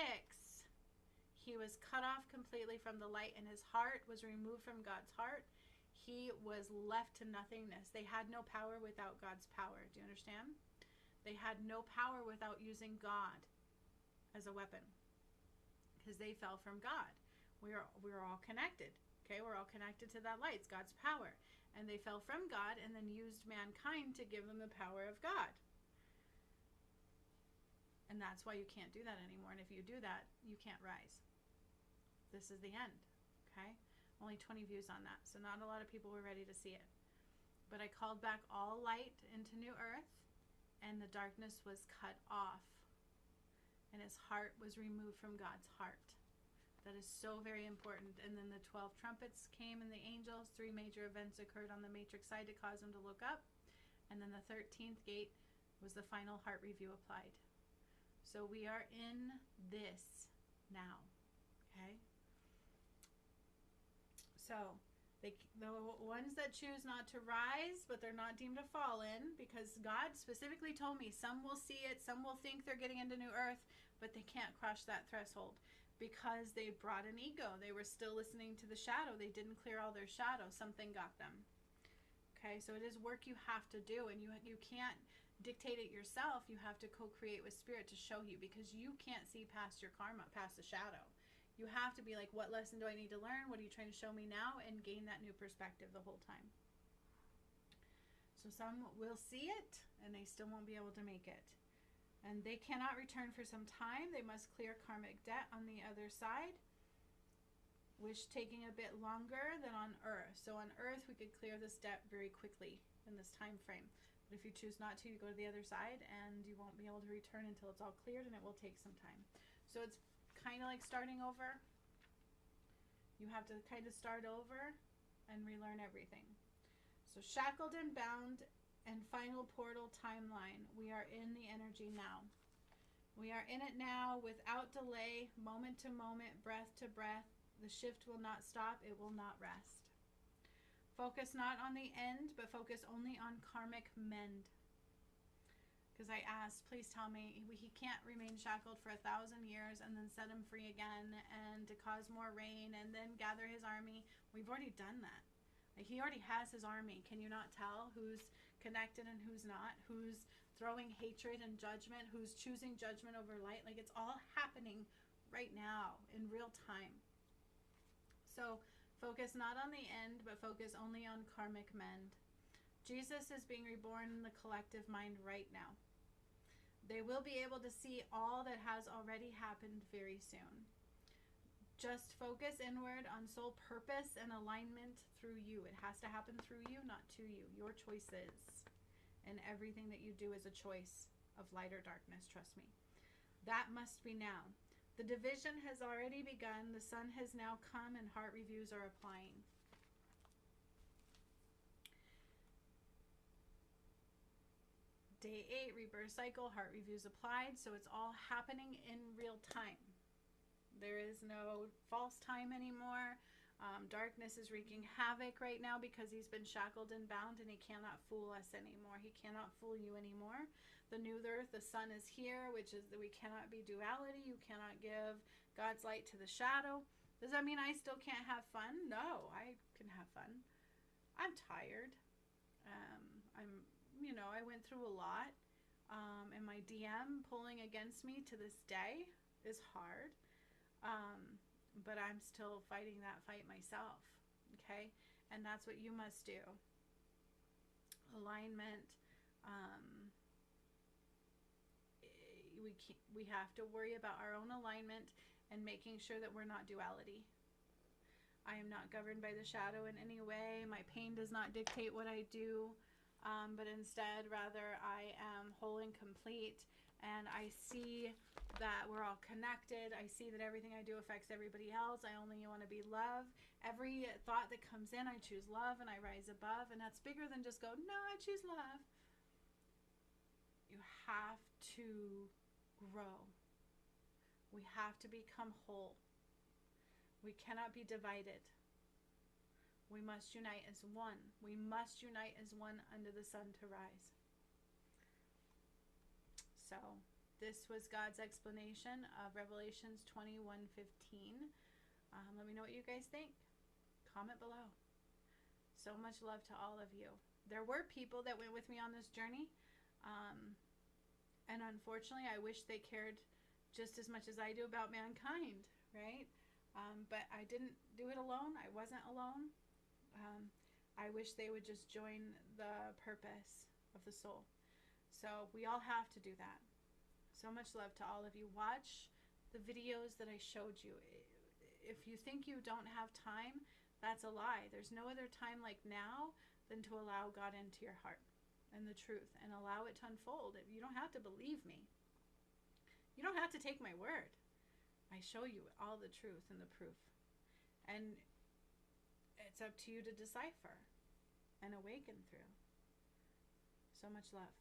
he was cut off completely from the light, and his heart was removed from God's heart. He was left to nothingness. They had no power without God's power. Do you understand? They had no power without using God as a weapon, because they fell from God. We're all connected. Okay, we're all connected to that light. It's God's power. And they fell from God and then used mankind to give them the power of God. And that's why you can't do that anymore. And if you do that, you can't rise. This is the end. Okay? Only 20 views on that. So not a lot of people were ready to see it. But I called back all light into New Earth, and the darkness was cut off. And his heart was removed from God's heart. That is so very important. And then the 12 trumpets came and the angels. 3 major events occurred on the matrix side to cause them to look up. And then the 13th gate was the final heart review applied. So we are in this now. Okay? So the ones that choose not to rise, but they're not deemed a fallen, because God specifically told me some will see it, some will think they're getting into New Earth, but they can't cross that threshold. Because they brought an ego. They were still listening to the shadow. They didn't clear all their shadow. Something got them. Okay, so it is work you have to do, and you can't dictate it yourself. You have to co-create with Spirit to show you, because you can't see past your karma, past the shadow. You have to be like, what lesson do I need to learn? What are you trying to show me now? And gain that new perspective the whole time. So some will see it, and they still won't be able to make it. And they cannot return for some time. They must clear karmic debt on the other side. which taking a bit longer than on earth. So on earth, we could clear this debt very quickly in this time frame. But if you choose not to, you go to the other side and you won't be able to return until it's all cleared, and it will take some time. So it's kind of like starting over. You have to kind of start over and relearn everything. So shackled and bound and final portal timeline. We are in the energy now. We are in it now without delay, moment to moment, breath to breath. The shift will not stop. It will not rest. Focus not on the end, but focus only on karmic mend. Because I asked, please tell me, he can't remain shackled for 1,000 years and then set him free again and to cause more rain and then gather his army. We've already done that. Like, he already has his army. Can you not tell who's connected and who's not? Who's throwing hatred and judgment? Who's choosing judgment over light? Like, it's all happening right now in real time. So focus not on the end, but focus only on karmic mend. Jesus is being reborn in the collective mind right now. They will be able to see all that has already happened very soon. Just focus inward on soul purpose and alignment through you. It has to happen through you, not to you. Your choices. And everything that you do is a choice of light or darkness, trust me. That must be now. The division has already begun. The sun has now come and heart reviews are applying. Day 8, rebirth cycle, heart reviews applied. So it's all happening in real time. There is no false time anymore. Darkness is wreaking havoc right now because he's been shackled and bound, and he cannot fool us anymore. He cannot fool you anymore. The new earth, the sun is here, which is that we cannot be duality. You cannot give God's light to the shadow. Does that mean I still can't have fun? No, I can have fun. I'm tired. I went through a lot. And my DM pulling against me to this day is hard. But I'm still fighting that fight myself. Okay? And that's what you must do. Alignment. We have to worry about our own alignment and making sure that we're not duality. I am not governed by the shadow in any way. My pain does not dictate what I do, but instead, rather, I am whole and complete. And I see that we're all connected. I see that everything I do affects everybody else. I only want to be love. Every thought that comes in, I choose love and I rise above. And that's bigger than just go, no, I choose love. You have to grow. We have to become whole. We cannot be divided. We must unite as one. We must unite as one under the sun to rise. So this was God's explanation of Revelations 21:15. Let me know what you guys think. Comment below. So much love to all of you. There were people that went with me on this journey. And unfortunately, I wish they cared just as much as I do about mankind, right? But I didn't do it alone. I wasn't alone. I wish they would just join the purpose of the soul. So we all have to do that. So much love to all of you. Watch the videos that I showed you. If you think you don't have time, that's a lie. There's no other time like now than to allow God into your heart and the truth and allow it to unfold. You don't have to believe me. You don't have to take my word. I show you all the truth and the proof. And it's up to you to decipher and awaken through. So much love.